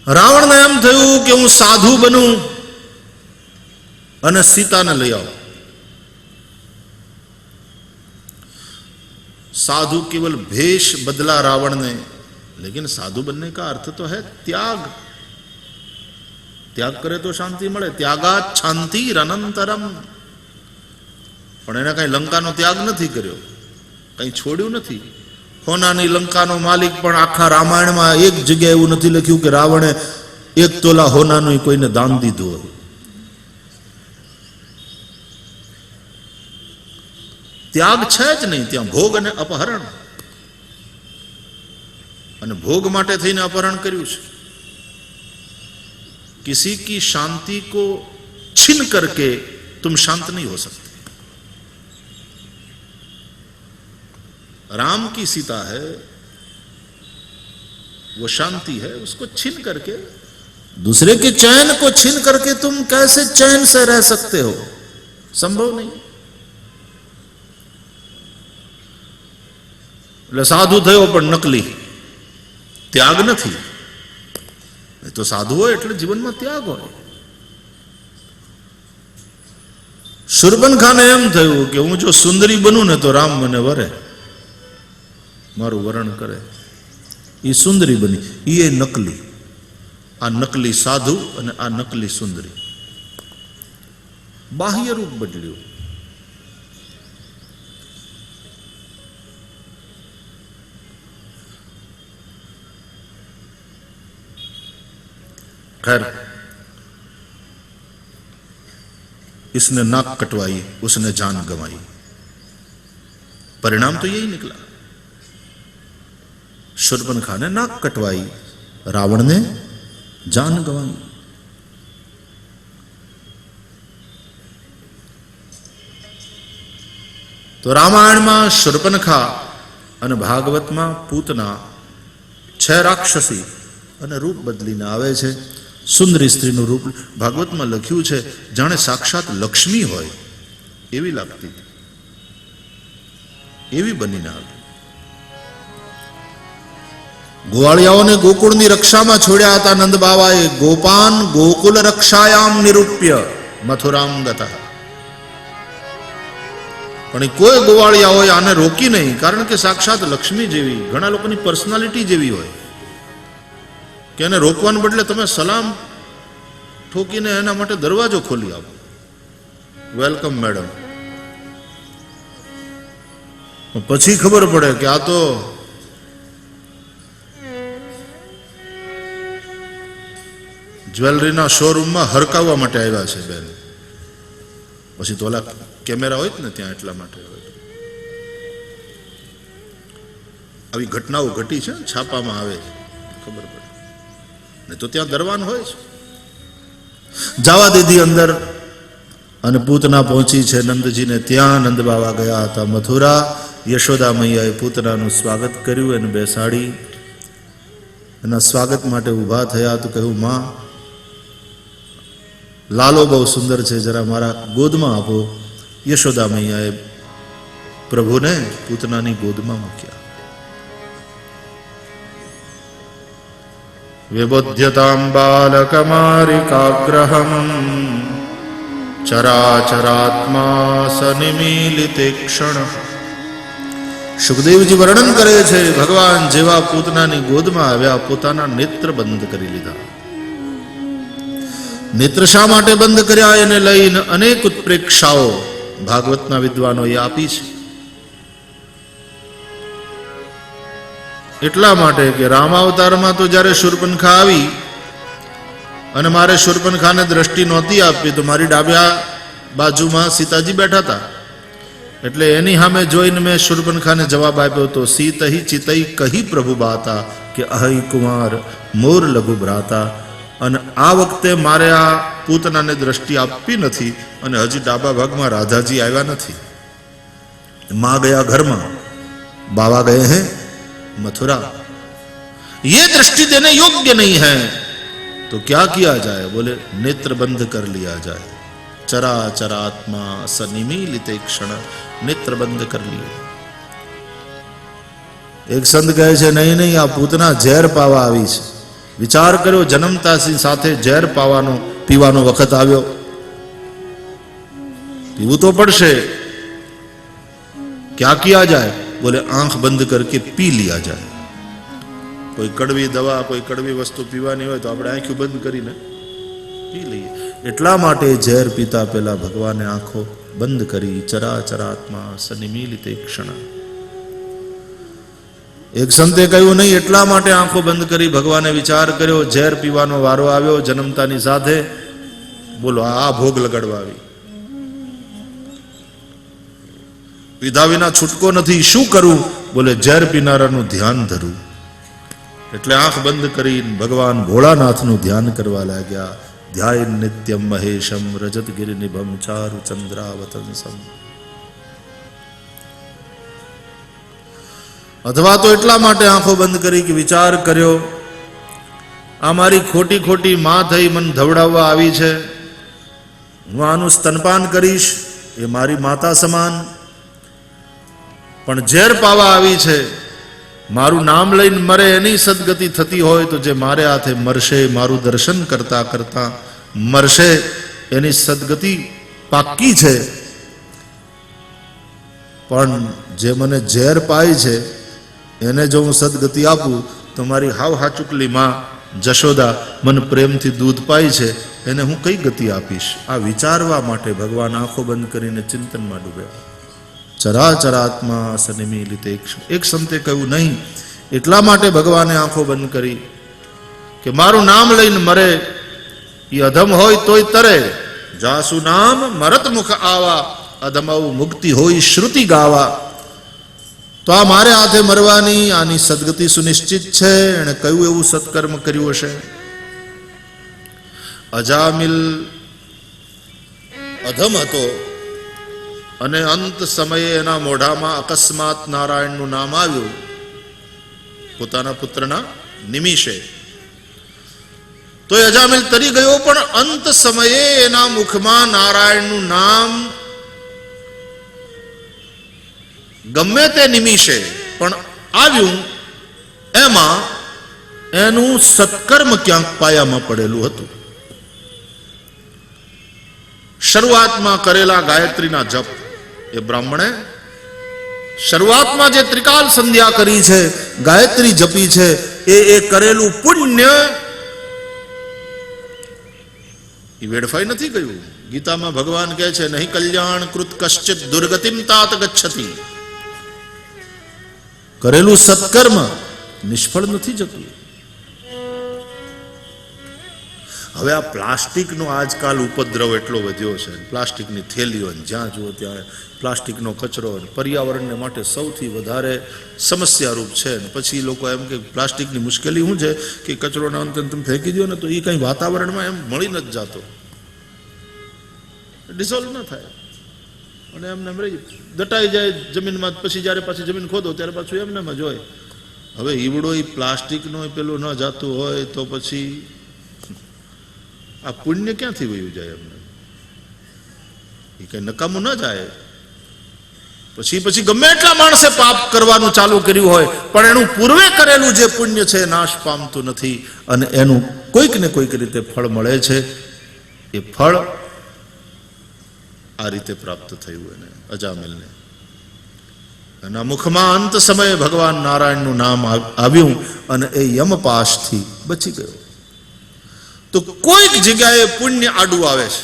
રાવણને એમ થયું કે હું સાધુ બનું અને સીતાને લઈ આવું. साधु केवल भेष बदला रावण ने, लेकिन साधु बनने का अर्थ तो है त्याग. त्याग करे तो शांति મળે. ત્યાગાત શાંતિરનંતરમ. પણ એને કઈ લંકાનો ત્યાગ નથી કર્યો, કઈ છોડ્યું નથી. હોનાની લંકાનો માલિક પણ આખા રામાયણમાં એક જગ્યાએ એવું નથી લખ્યું કે રાવણે 1 તોલા હોનાનું કોઈને દાન દીધું હોય. त्याग છે જ નહીં ત્યાં. ભોગ અને અપહરણ, અને ભોગ માટે થઈને અપહરણ કર્યું છે. किसी की शांति को छीन करके तुम शांत नहीं हो सकते. राम की सीता है, वो शांति है, उसको छीन करके, दूसरे के चैन को छीन करके तुम कैसे चैन से रह सकते हो? संभव नहीं. એટલે સાધુ થયો પણ નકલી. ત્યાગ નથી. તો સાધુ હોય એટલે જીવનમાં ત્યાગ હોય. શૂર્પણખાને એમ થયું કે હું જો સુંદરી બનું ને તો રામ મને વરે, મારું વરણ કરે. એ સુંદરી બની, એ નકલી. આ નકલી સાધુ અને આ નકલી સુંદરી. બાહ્ય રૂપ બદલ્યું. खैर, इसने नाक कटवाई, उसने जान गंवाई. परिणाम तो यही निकला. शूर्पणखा ने नाक कटवाई, रावण ने जान गंवाई. तो रामायण में शूर्पणखा અને ભાગવતમાં પૂતના 6 રાક્ષસી અને રૂપ બદલીને આવે છે. સુંદરી સ્ત્રીનું રૂપ ભાગવતમાં લખ્યું છે, જાણે સાક્ષાત લક્ષ્મી હોય એવી લાગતી, એવી બનીને આવી. ગોવાળિયાઓને ગોકુળની રક્ષામાં છોડ્યા હતા નંદ બાવાએ. ગોપાન ગોકુલ રક્ષાયામ નિરૂપ્ય મથુરામ ગતા. પણ કોઈ ગોવાળિયાઓએ આને રોકી નહીં, કારણ કે સાક્ષાત લક્ષ્મી જેવી, ઘણા લોકોની પર્સનાલિટી જેવી હોય કે એને રોકવાને બદલે તમે સલામ ઠોકીને એના માટે દરવાજો ખોલી આપો. Welcome madam. પછી ખબર પડે કે આ તો જ્વેલરીના શોરૂમમાં હરકાવવા માટે આવ્યા છે બેન. પછી તો ઓલા કેમેરા હોય ને ત્યાં, એટલા માટે આવી ઘટનાઓ ઘટી છે, છાપામાં આવે છે, ખબર પડે. ને તો ત્યાં દરવાન હોય છે. જવા દીધી અંદર, અને પૂતના પહોંચી છે નંદજીને ત્યાં. નંદ બાવા ગયા હતા મથુરા, યશોદા મૈયાએ પૂતનાનું સ્વાગત કર્યું અને બેસાડી એના સ્વાગત માટે ઊભા થયા તો કહ્યું, માં લાલો બહુ સુંદર છે, જરા મારા ગોદમાં આપો. યશોદા મૈયાએ પ્રભુને પૂતનાની ગોદમાં મૂક્યા. વિબુધ્યતામ બાલકમારિકાગ્રહમ ચરાચરાત્મા સનિમીલિતે ક્ષણ. સુખદેવજી વર્ણન કરે છે, ભગવાન જેવા પૂતનાની ગોદમાં આવ્યા, પોતાના નેત્ર બંધ કરી લીધા. નેત્ર શા માટે બંધ કર્યા એને લઈને અનેક ઉત્પ્રેક્ષાઓ ભાગવતના વિદ્વાનોએ આપી છે. એટલા માટે કે રામાવતારમાં તો જ્યારે શૂર્પણખા આવી અને મારે શૂર્પણખાને દ્રષ્ટિ નહોતી આપી, તો મારી ડાબા બાજુમાં સીતાજી બેઠા હતા. એટલે એની સામે જોઈને મેં શૂર્પણખાને જવાબ આપ્યો તો, સીતહી ચિતઈ કહી પ્રભુ બાતા કે અહૈ કુમાર મોર લઘુ ભ્રાતા. અને આ વખતે મારે આ પૂતનાને દ્રષ્ટિ આપવી નથી અને હજી ડાબા ભાગમાં રાધાજી આવ્યા નથી. માં ગયા ઘરમાં, બાવા ગયે હે मथुरा. ये दृष्टि देने योग्य नहीं है तो क्या किया जाए? बोले नेत्र बंध कर लिया जाए. चराचरात्मा सनिमीलिते क्षण, नेत्र બંધ કરી लिए. એક સંત કહે છે, નહીં નહીં, આ પૂતના ઝેર પાવા આવી છે. વિચાર કર્યો, જન્મતા સાથે ઝેર પીવાનો વખત આવ્યો. પીવું તો પડશે. क्या किया जाए? बोले आंख बंद करके पी लिया जाए. कोई कड़वी दवा, कोई कड़वी वस्तु पीवानी હોય તો આપણે આંખો બંધ કરીને પી લઈએ. એટલા માટે ઝેર પીતા પહેલા ભગવાને આંખો બંધ કરી. ચરાચરાત્મા સનિમીલિતે ક્ષણ. એક સંતે કહ્યું, નહીં, એટલા માટે આંખો બંધ કરી ભગવાને વિચાર કર્યો, ઝેર પીવાનો વારો આવ્યો જન્મતાની સાથે. બોલો, આ ભોગ લગાડવા આવી. પીધા વિના છૂટકો નથી, શું કરું? બોલે ઝેર પીનારાનું ધ્યાન ધરું. એટલે આંખ બંધ કરી ભગવાન ભોળાનાથનું ધ્યાન કરવા લાગ્યા. ધ્યાય નિત્યમ મહેશમ રજત ગિરિનિભમ ચારુ ચંદ્રાવતંસમ. અથવા તો એટલા માટે આંખો બંધ કરી કે વિચાર કર્યો, આ મારી ખોટી ખોટી માં થઈ મને ધવડાવવા આવી છે. હું આનું સ્તનપાન કરીશ, એ મારી માતા સમાન. પણ ઝેર પાવા આવી છે, મારું નામ લઈને મરે એની સદગતિ થતી હોય તો જે મારે હાથે મરશે, મારું દર્શન કરતા કરતા મરશે, એની સદગતિ પાક્કી છે. પણ જે મને ઝેર પાય છે એને જો હું સદગતિ આપું તો મારી હાવ હાચુકલી માં જશોદા મને પ્રેમથી દૂધ પાય છે, એને હું કઈ ગતિ આપીશ? આ વિચારવા માટે ભગવાન આંખો બંધ કરીને ચિંતનમાં ડૂબ્યા. ચરાચરાત્મા સનિમીલિતે. એક સંતે કહ્યું, નહીં, એટલા માટે ભગવાને આંખો બંધ કરી કે મારું નામ લઈને મરે, એ અધમ હોય તોય તરે. જાસુ નામ મરત મુખ આવા, અધમાવું મુક્તિ હોય શ્રુતિ ગાવા. તો આ મારે હાથે મરવાની, આની સદગતિ સુનિશ્ચિત છે. એણે કયું એવું સત્કર્મ કર્યું હશે? અજામિલ અધમ હતો અને અંત સમયે એના મોઢામાં અકસ્માત નારાયણનું નામ આવ્યું પોતાના પુત્રના નિમિષે. તો અજામિલ તરી ગયો, પણ અંત સમયે એના મુખમાં નારાયણનું નામ ગમે તે નિમિષે પણ આવ્યું, એમાં એનું સત્કર્મ ક્યાંક પાયામાં પડેલું હતું. શરૂઆતમાં કરેલા ગાયત્રીના જપ, એ બ્રાહ્મણે શરૂઆતમાં જે ત્રિકાલ સંધ્યા કરી છે, ગાયત્રી જપી છે, એ કરેલું પુણ્ય એ વેડફાઈ નથી ગયું. ગીતામાં ભગવાન કહે છે, નહીં કલ્યાણ કૃત કશ્ચિત દુર્ગતિમ તાત ગચ્છતિ. કરેલું સત્કર્મ નિષ્ફળ નથી જતું. હવે આ પ્લાસ્ટિકનો આજકાલ ઉપદ્રવ એટલો વધ્યો છે, પ્લાસ્ટિકની થેલીઓ, જ્યાં જુઓ ત્યાં પ્લાસ્ટિકનો કચરો પર્યાવરણને માટે સૌથી વધારે સમસ્યારૂપ છે. પછી લોકો એમ કે પ્લાસ્ટિકની મુશ્કેલી શું છે કે કચરોના અંતે તમે ફેંકી દો ને તો એ કંઈ વાતાવરણમાં એમ મળી નથી જતો, ડિસોલ્વ ન થાય. અને એમને એમ રહી દટાઈ જાય જમીનમાં. પછી જ્યારે પાછી જમીન ખોદો ત્યારે પાછું એમને એમ જ હોય. હવે ઈવડો એ પ્લાસ્ટિકનો પેલું ન જાતું હોય તો પછી આ પુણ્ય ક્યાંથી વયું જાય એમને? એ કઈ નકામું ન જાય. પછી ગમે એટલા માણસે પાપ કરવાનું ચાલુ કર્યું હોય પણ એનું પૂર્વે કરેલું જે પુણ્ય છે નાશ પામતું નથી અને એનું કોઈક ને કોઈક રીતે ફળ મળે છે. એ ફળ આ રીતે પ્રાપ્ત થયું એને અજામિલને. એના મુખમાં અંત સમયે ભગવાન નારાયણનું નામ આવ્યું અને એ યમપાશથી બચી ગયો. તો કોઈક જગ્યાએ પુણ્ય આડું આવે છે.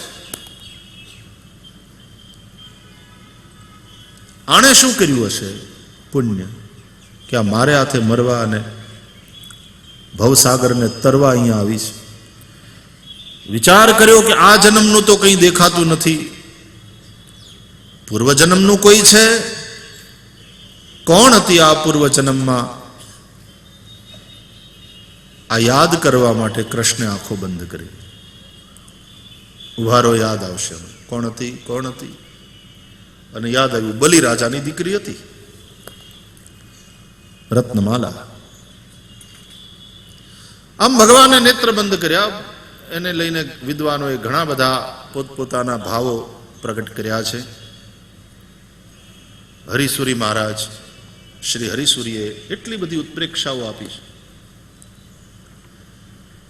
આણે શું કર્યું હશે પુણ્ય કે આ મારે હાથે મરવા અને ભવસાગરને તરવા અહીંયા આવી છે. વિચાર કર્યો કે આ જન્મનું તો કંઈ દેખાતું નથી, પૂર્વજન્મનું કોઈ છે? કોણ હતી આ પૂર્વજન્મમાં? આ યાદ કરવા માટે કૃષ્ણે આંખો બંધ કરી. ઉભારો યાદ આવશે કોણ હતી, કોણ હતી? અને યાદ આવ્યું બલિરાજાની દીકરી હતી રત્નમાલા. આમ ભગવાને નેત્ર બંધ કર્યા. એને લઈને વિદ્વાનોએ ઘણા બધા પોતપોતાના ભાવો પ્રગટ કર્યા છે. હરિસુરી મહારાજ, શ્રી હરિસુરીએ એટલી બધી ઉત્પ્રેક્ષાઓ આપી છે.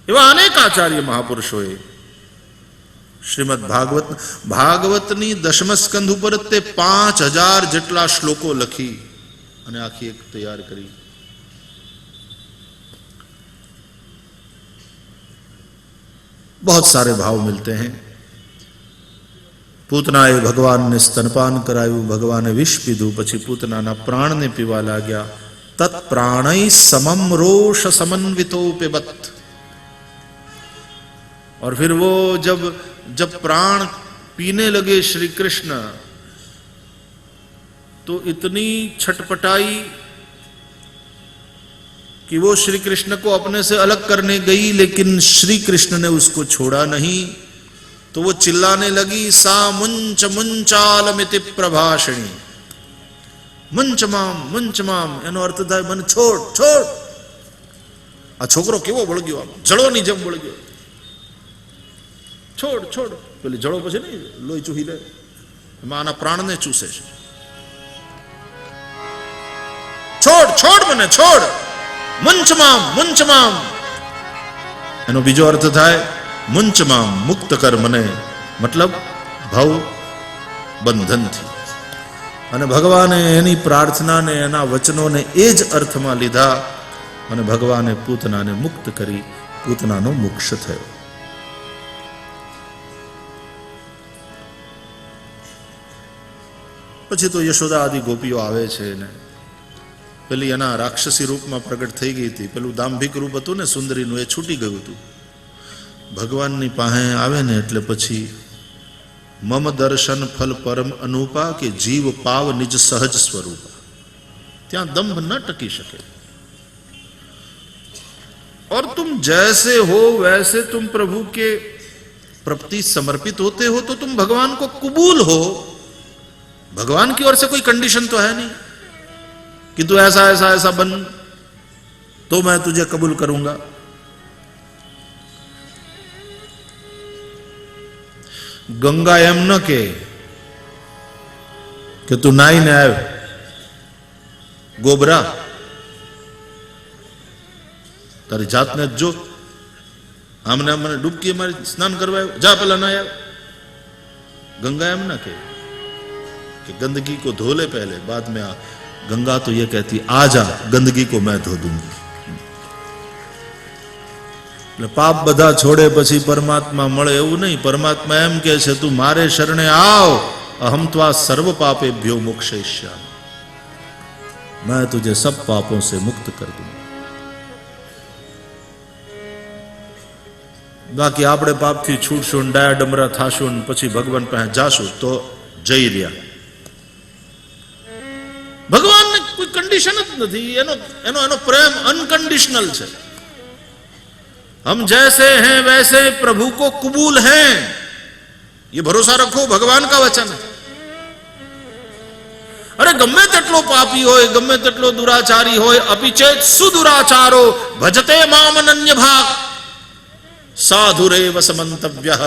એવા અનેક આચાર્ય મહાપુરુષોએ શ્રીમદ ભાગવતની દશમ સ્કંધ ઉપર તે 5000 જેટલા શ્લોકો લખી અને આખી એક તૈયાર કરી. बहुत सारे भाव मिलते हैं. પૂતનાએ ભગવાનને સ્તનપાન કરાયું, ભગવાને વિષ પીધું, પછી પૂતનાના પ્રાણને પીવા લાગ્યા. તત પ્રાણૈ સમમ રોષ समन्वितो पिबत. और फिर वो जब प्राण पीने लगे श्री कृष्ण तो इतनी छटपटाई कि वो श्री कृष्ण को अपने से अलग करने गई, लेकिन श्री कृष्ण ने उसको छोड़ा नहीं. तो वो चिल्लाने लगी, सा मुंच मुंचालमिति प्रभाषिणी. मुंच माम एनो अर्थ થાય મને છોડ છોડ. આ છોકરો કેવો વળગ્યો, આમ જળોની જેમ વળગ્યો. છોડ છોડ. પેલી જળો પછી નહીં લોહી ચૂહી લે, એમાં આના પ્રાણને ચૂસે છે. છોડ છોડ મને છોડ. મુંચ મામ. એનો બીજો અર્થ થાય મુંચ મામ, મુક્ત કર મને, મતલબ ભવ બંધનથી. અને ભગવાને એની પ્રાર્થનાને એના વચનોને એ જ અર્થમાં લીધા અને ભગવાને પૂતનાને મુક્ત કરી. પૂતનાનો મોક્ષ થયો. પછી તો યશોદા આદિ ગોપીઓ આવે છે ને પેલી એના રાક્ષસી રૂપમાં પ્રગટ થઈ ગઈ હતી. પેલું દાંભિક રૂપ હતું ને સુંદરીનું, એ છૂટી ગયું હતું. ભગવાનની પાસે આવે ને એટલે પછી મમ દર્શન ફલ પરમ અનુપા કે જીવ પાવ નિજ સહજ સ્વરૂપા. ત્યાં દંભ ન ટકી શકે. और तुम जैसे हो वैसे तुम प्रभु के प्रति समर्पित होते हो तो तुम भगवान को कबूल हो. भगवान की ओर से कोई कंडीशन तो है नहीं कि तू ऐसा ऐसा ऐसा बन तो मैं तुझे कबूल करूंगा. गंगा एम न के तू नाई ने आव गोबरा तारी जात ने जो हमने मैंने डूबकी हमारी स्नान करवाए जा पहला ना आया. गंगा एम न के गंदगी को धो ले पहले बाद में आ. गंगा तो ये कहती आ जा गंदगी को मैं धो दूंगी. पाप बधा छोड़े પછી પરમાત્મા મળે એવું નહીં. પરમાત્મા એમ કહે છે તું મારે શરણે આવ, અહમ ત્વા સર્વ પાપેભ્યો મોક્ષયિષ્યામિ, मैं तुझे सब पापों से मुक्त कर दूंगा. બાકી આપણે પાપથી છૂટશું, ડાયા ડમરા થાશું, પછી ભગવાન પાસે જાશું તો જઈ રહ્યા. ભગવાનને કોઈ કંડિશન જ નથી. એનો પ્રેમ અનકંડિશનલ છે. हम जैसे हैं वैसे प्रभु को कबूल हैं, ये भरोसा रखो. भगवान का वचन है. અરે ગમે તેટલો પાપી હોય, ગમે તેટલો દુરાચારી હોય, અપિચેત સુદુરાચારો ભજતે મામ અનન્ય ભાગ સાધુરેવ સમંતવ્ય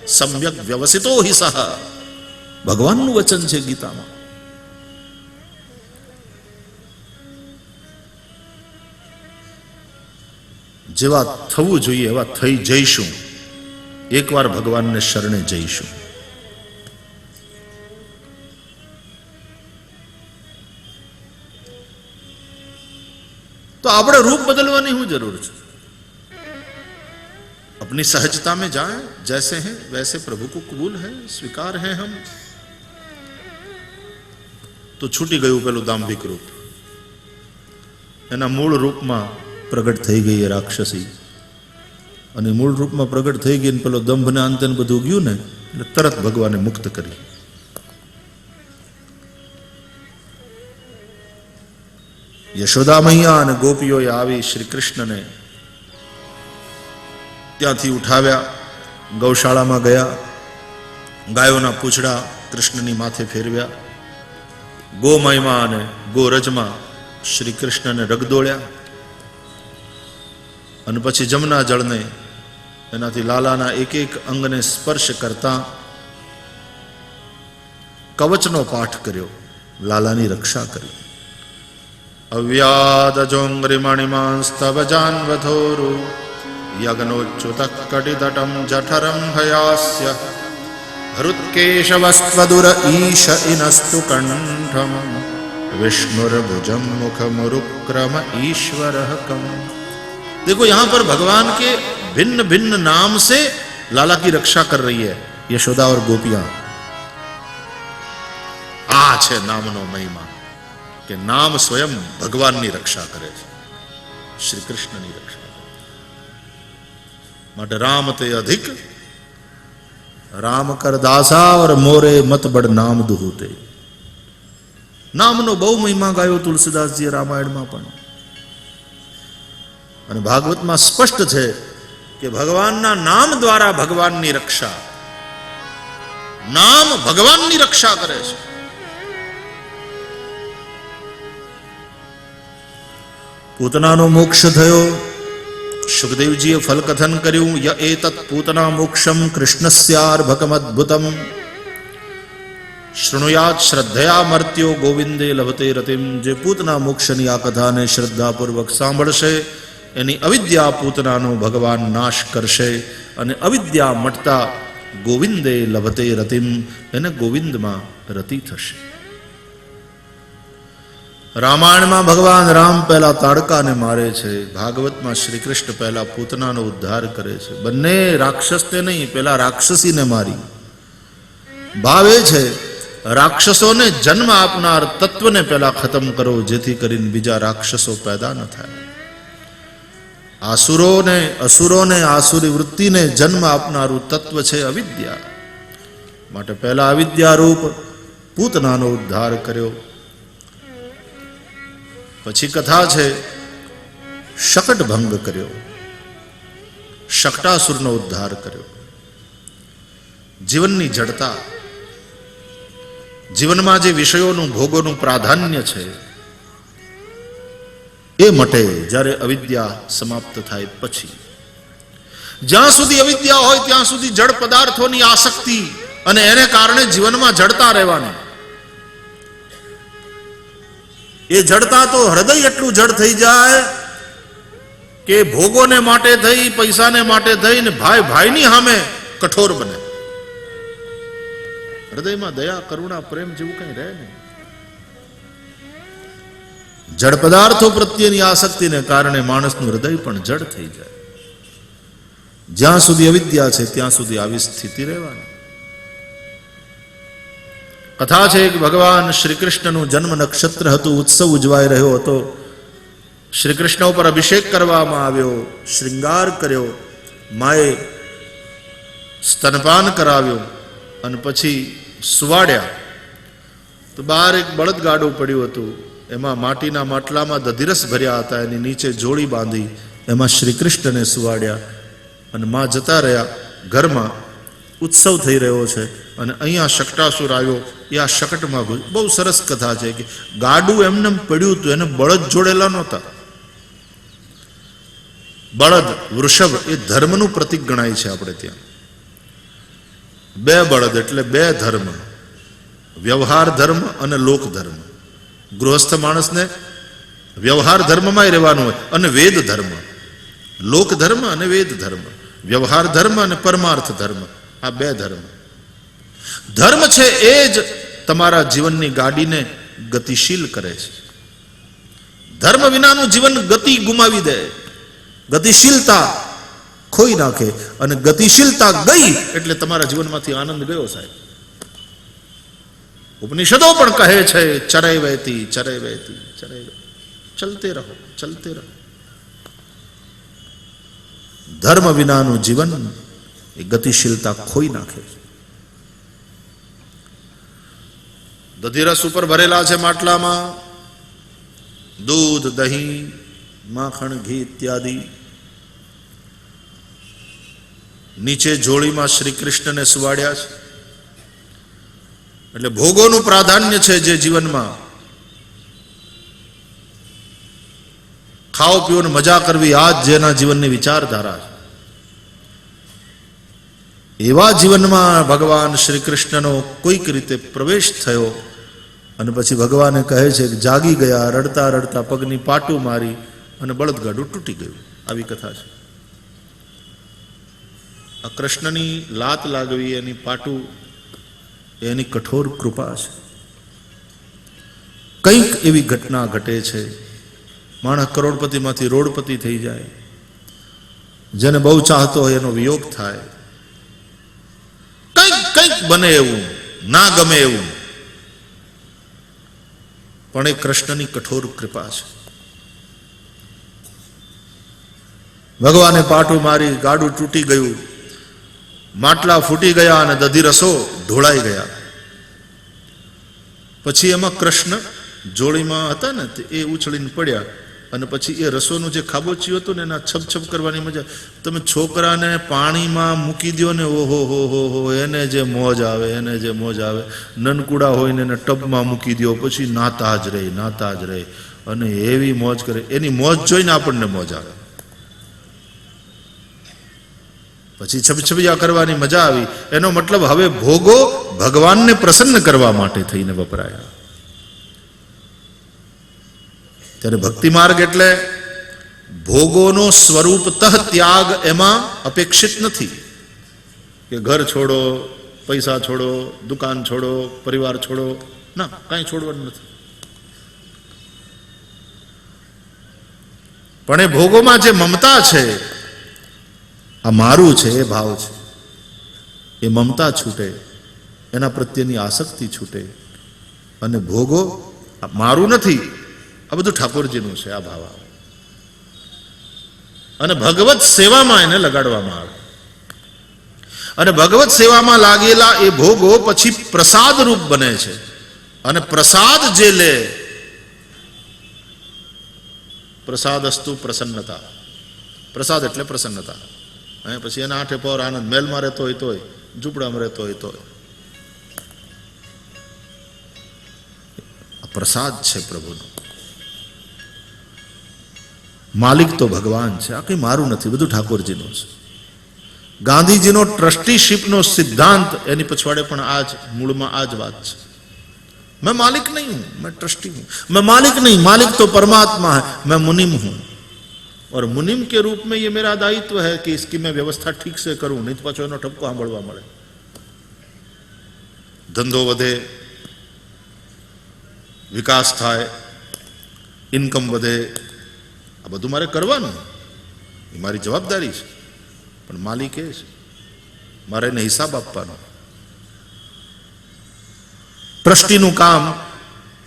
સમ્યક વ્યવસિતો હિ સહ. ભગવાનનું વચન છે ગીતામાં. જેવા થવું જોઈએ એવા થઈ જઈશું, એકવાર ભગવાનને શરણે જઈશું. तो આપણે रूप बदलवानी શું જરૂર છે? अपनी सहजता में जाए, जैसे हैं वैसे प्रभु को कबूल है, स्वीकार है हम. तो छूटी गયું પેલું દાંભિક રૂપ. એના મૂળ રૂપમાં પ્રગટ થઈ ગઈ એ રાક્ષસી, અને મૂળ રૂપમાં પ્રગટ થઈ ગઈ ને પેલો દંભ ને અંતે બધું ગયું ને, એટલે તરત ભગવાને મુક્ત કરી. યશોદા મૈયા અને ગોપીઓએ આવી શ્રી કૃષ્ણને ત્યાંથી ઉઠાવ્યા, ગૌશાળામાં ગયા, ગાયોના પૂંછડા કૃષ્ણની માથે ફેરવ્યા, ગોમયમાં અને ગોરજમાં શ્રી કૃષ્ણને રગદોળ્યા, અને પછી જમના જળને એનાથી લાલાના એક એક અંગને સ્પર્શ કરતા કવચનો પાઠ કર્યો, લાલાની રક્ષા કરી. અવ્યાદજોંગ્રિમણિમાંસ્તવ જાન્વથોરુ યજ્ઞોચ્યુત કટિતટમ જઠરમ હયાસ્ય હૃત્કેશવસ્ત્વદુર ઈશ ઇનસ્તુ કંઠમ विष्णुर्भुजं मुखमुरुक्रम ईश्वर कम. देखो यहां पर भगवान के भिन्न भिन्न नाम से लाला की रक्षा कर रही है यशोदा और गोपियां. आ छे नामनो महिमा કે નામ સ્વયં ભગવાનની રક્ષા કરે છે, શ્રી કૃષ્ણની રક્ષા. માટે રામ તે અધિક રામ કર દાસા और મોરે મત બડ નામ દુહુતે. નામનો બહુ મહિમા ગાયો તુલસીદાસજીએ રામાયણમાં પણ, અને ભાગવતમાં સ્પષ્ટ છે કે ભગવાનના નામ દ્વારા ભગવાનની રક્ષા, નામ ભગવાનની રક્ષા કરે છે. પૂતનાનો મોક્ષ થયો, સુખદેવજીએ ફલકથન કર્યું, ય એતત પૂતના મોક્ષમ કૃષ્ણસ્યાર્ભકમદ્ભુતમ શૃણુયાત શ્રદ્ધયા મર્ત્યો ગોવિંદે લભતે રતિમ. જે પૂતના મોક્ષની આ કથાને શ્રદ્ધાપૂર્વક સાંભળશે એની અવિદ્યા પૂતનાનો ભગવાન નાશ કરશે, અને અવિદ્યા મટતા ગોવિંદે લભતે રતિમ, એને ગોવિંદમાં રતિ થશે. રામાયણમાં ભગવાન રામ પહેલા તાડકાને મારે છે, ભાગવતમાં શ્રી કૃષ્ણ પહેલા પૂતનાનો ઉદ્ધાર કરે છે. બંને રાક્ષસને નહીં, પહેલા રાક્ષસીને મારી. ભાવ એ છે રાક્ષસોને જન્મ આપનાર તત્વને પહેલા ખતમ કરો, જેથી કરીને બીજા રાક્ષસો પેદા ન થાય. અસુરોને આસુરી વૃત્તિને જન્મ આપનારું તત્વ છે અવિદ્યા. માટે પહેલા અવિદ્યા રૂપ પૂતનાનો ઉદ્ધાર કર્યો. પછી કથા છે શકટ ભંગ કર્યો, શકટાસુરનો ઉદ્ધાર કર્યો. જીવનની જડતા, જીવનમાં જે વિષયોનું ભોગોનું પ્રાધાન્ય છે એ મટે જ્યારે અવિદ્યા સમાપ્ત થાય પછી. જ્યાં સુધી અવિદ્યા હોય ત્યાં સુધી જડ પદાર્થોની આસક્તિ, અને એને કારણે જીવનમાં જડતા રહેવાની. એ જડતા તો હૃદય એટલું જડ થઈ જાય કે ભોગોને માટે થઈ, પૈસાને માટે થઈને ભાઈ ભાઈની સામે કઠોર બને. હૃદયમાં દયા, કરુણા, પ્રેમ જેવું કઈ રહે નહીં. જડ પદાર્થો પ્રત્યેની આસક્તિને કારણે માણસનું હૃદય પણ જડ થઈ જાય. જ્યાં સુધી અવિદ્યા છે ત્યાં સુધી આવી સ્થિતિ રહેવાની. કથા છે કે ભગવાન શ્રી કૃષ્ણનું જન્મ નક્ષત્ર હતું, ઉત્સવ ઉજવાઈ રહ્યો હતો. શ્રી કૃષ્ણ ઉપર અભિષેક કરવામાં આવ્યો, શ્રૃંગાર કર્યો, માએ સ્તનપાન કરાવ્યો, અને પછી સુવાડ્યા. તો બહાર એક બળદગાડું પડ્યું હતું, એમાં માટીના માટલામાં દધિરસ ભર્યા હતા, એની નીચે જોડી બાંધી એમાં શ્રી કૃષ્ણને સુવાડ્યા, અને માં જતા રહ્યા ઘરમાં. ઉત્સવ થઈ રહ્યો છે અને અહીંયા શકટાસુર આવ્યો એ આ શકટમાં બહુ સરસ કથા છે કે ગાડું એમને પડ્યું હતું, એને બળદ જોડેલા નહોતા. બળદ વૃષભ એ ધર્મનું પ્રતીક ગણાય છે આપણે ત્યાં. બે બળદ એટલે બે ધર્મ, વ્યવહાર ધર્મ અને લોક ધર્મ. ગૃહસ્થ માણસને વ્યવહાર ધર્મમાં રહેવાનું હોય અને વેદ ધર્મ, લોક ધર્મ અને વેદ ધર્મ, વ્યવહાર ધર્મ અને પરમાર્થ ધર્મ, આ બે ધર્મ. ધર્મ છે એ જ તમારા જીવનની ગાડીને ગતિશીલ કરે છે. ધર્મ વિનાનું જીવન ગતિ ગુમાવી દે, ગતિશીલતા ખોઈ નાખે, અને ગતિશીલતા ગઈ એટલે તમારા જીવનમાંથી આનંદ ગયો સાહેબ. ઉપનિષદો પણ કહે છે ચરય વહેતી ચરય વહેતી ચરય વહેતી, ચલતે રહો ચલતે રહો. ધર્મ વિનાનું જીવન એ ગતિશીલતા ખોઈ નાખે છે. દધીરસ ઉપર ભરેલા છે માટલામાં દૂધ, દહીં, માખણ, ઘી ઇત્યાદિ. નીચે જોડીમાં શ્રી કૃષ્ણને સુવાડ્યા છે. એટલે ભોગોનું પ્રાધાન્ય છે જે જીવનમાં. ખાઓ પીઓ ને મજા કરવી, આ જ જેના જીવનની વિચારધારા છે. એવા જીવનમાં ભગવાન શ્રી કૃષ્ણનો કોઈક રીતે પ્રવેશ થયો અને પછી ભગવાને કહે છે કે જાગી ગયા, રડતા રડતા પગની પાટું મારી અને બળદગાડું તૂટી ગયું. આવી કથા છે. આ કૃષ્ણની લાત લાગવી, એની પાટું, એની કઠોર કૃપા છે. કંઈક એવી ઘટના ઘટે છે, માણસ કરોડપતિમાંથી રોડપતિ થઈ જાય, જેને બહુ ચાહતો હોય એનો વિયોગ થાય, કંઈક કંઈક બને એવું, ના ગમે એવું. પણ એ કૃષ્ણની કઠોર કૃપા છે. ભગવાને પાટું મારી, ગાડું તૂટી ગયું, માટલા ફૂટી ગયા અને દધીરસો ઢોળાઈ ગયા. પછી એમાં કૃષ્ણ જોડીમાં હતા ને એ ઉછળીને પડ્યા અને પછી એ રસોનું જે ખાબોચિયું હતું ને એના છપ કરવાની મજા. તમે છોકરાને પાણીમાં મૂકી દો ને, ઓહો હો હો હો, એને જે મોજ આવે, એને જે મોજ આવે. નનકુડા હોય ને એને ટબમાં મૂકી દો, પછી નાતા જ રહે અને એવી મોજ કરે. એની મોજ જોઈને આપણને મોજ આવે. પછી છબછબિયા કરવાની મજા આવી. એનો મતલબ હવે ભોગો ભગવાનને પ્રસન્ન કરવા માટે થઈને વપરાયા. ત્યારે ભક્તિ માર્ગ એટલે ભોગોનો સ્વરૂપતઃ ત્યાગ એમાં અપેક્ષિત નથી કે ઘર છોડો, પૈસા છોડો, દુકાન છોડો, પરિવાર છોડો. ના, કાંઈ છોડવાનું નથી. પણ એ ભોગોમાં જે મમતા છે, આ મારું છે એ ભાવ છે, એ મમતા છૂટે, એના પ્રત્યેની આસક્તિ છૂટે અને ભોગો મારું નથી, આ બધું ઠાકોરજીનું છે, આ ભાવ આવે અને ભગવત સેવામાં એને લગાડવામાં આવે. અને ભગવત સેવામાં લાગેલા એ ભોગો પછી પ્રસાદ રૂપ બને છે. અને પ્રસાદ જે લે, પ્રસાદસ્તુ પ્રસન્નતા. પ્રસાદ એટલે પ્રસન્નતા. પછી એના આઠે પહોર આનંદ. મહેલમાં રહેતો હોય તોય, ઝૂંપડામાં રહેતો હોય તોય. પ્રસાદ છે પ્રભુનો. માલિક તો ભગવાન છે, આ કંઈ મારું નથી, બધું ઠાકોરજીનું છે. ગાંધીજીનો ટ્રસ્ટીશીપનો સિદ્ધાંત એની પછવાડે પણ આ જ મૂળમાં આ જ વાત છે. मैं मालिक नहीं हूं, मैं ट्रस्टी हूं. मैं मालिक नहीं, मालिक तो परमात्मा है. मैं मुनिम हूं और मुनिम के रूप में ये मेरा दायित्व है कि इसकी मैं व्यवस्था ठीक से करूं, नहीं तो पाछो एनो ठपको सांभळवा મળે. ધંધો વધે, વિકાસ થાય, ઇન્કમ વધે, આ બધું મારે કરવાનું, એ મારી જવાબદારી છે. પણ માલિક એ છે, મારે એને હિસાબ આપવાનો. ટ્રસ્ટીનું કામ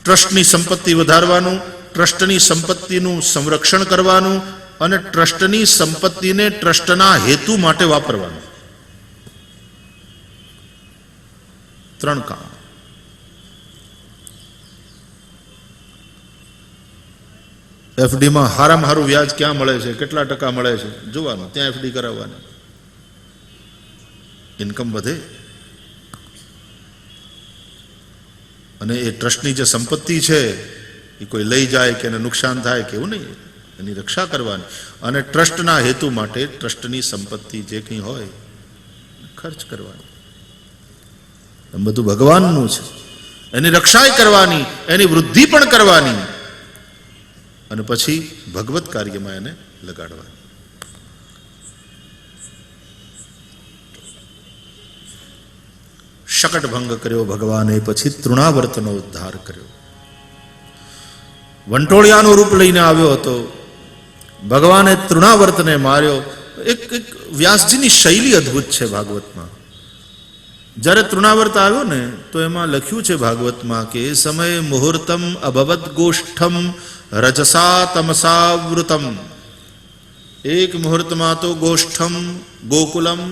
ટ્રસ્ટની સંપત્તિ વધારવાનું, ટ્રસ્ટની સંપત્તિનું સંરક્ષણ કરવાનું અને ટ્રસ્ટની સંપત્તિને ટ્રસ્ટના હેતુ માટે વાપરવાનું. 3 કામ. એફડીમાં હારામાં હારું વ્યાજ ક્યાં મળે છે, કેટલા ટકા મળે છે જોવાનું, ત્યાં એફડી કરાવવાની. ઇન્કમ વધે. અને એ ટ્રસ્ટની જે સંપત્તિ છે એ કોઈ લઈ જાય કે એને નુકસાન થાય કે એવું નહીં, એની રક્ષા કરવાની અને ટ્રસ્ટના હેતુ માટે ટ્રસ્ટની સંપત્તિ જે કંઈ હોય ખર્ચ કરવાની. એમ બધું ભગવાનનું છે, એની રક્ષા કરવાની, એની વૃદ્ધિ પણ કરવાની અને પછી ભગવત કાર્યમાં એને લગાડવાની. શકટ ભંગ કર્યો ભગવાને, પછી તૃણાવર્તનો ઉદ્ધાર કર્યો. વંટોળિયાનું રૂપ લઈને આવ્યો હતો, ભગવાને તૃણાવર્તને માર્યો. એક વ્યાસજીની શૈલી અદ્ભુત છે ભાગવતમાં. જ્યારે તૃણાવર્ત આવ્યો ને તો એમાં લખ્યું છે ભાગવતમાં કે એ સમયે મુહૂર્તમ અભવત ગોષ્ઠમ રજસા તમસા વૃતમ. એક મુહૂર્તમાં તો ગોષ્ઠમ ગોકુલમ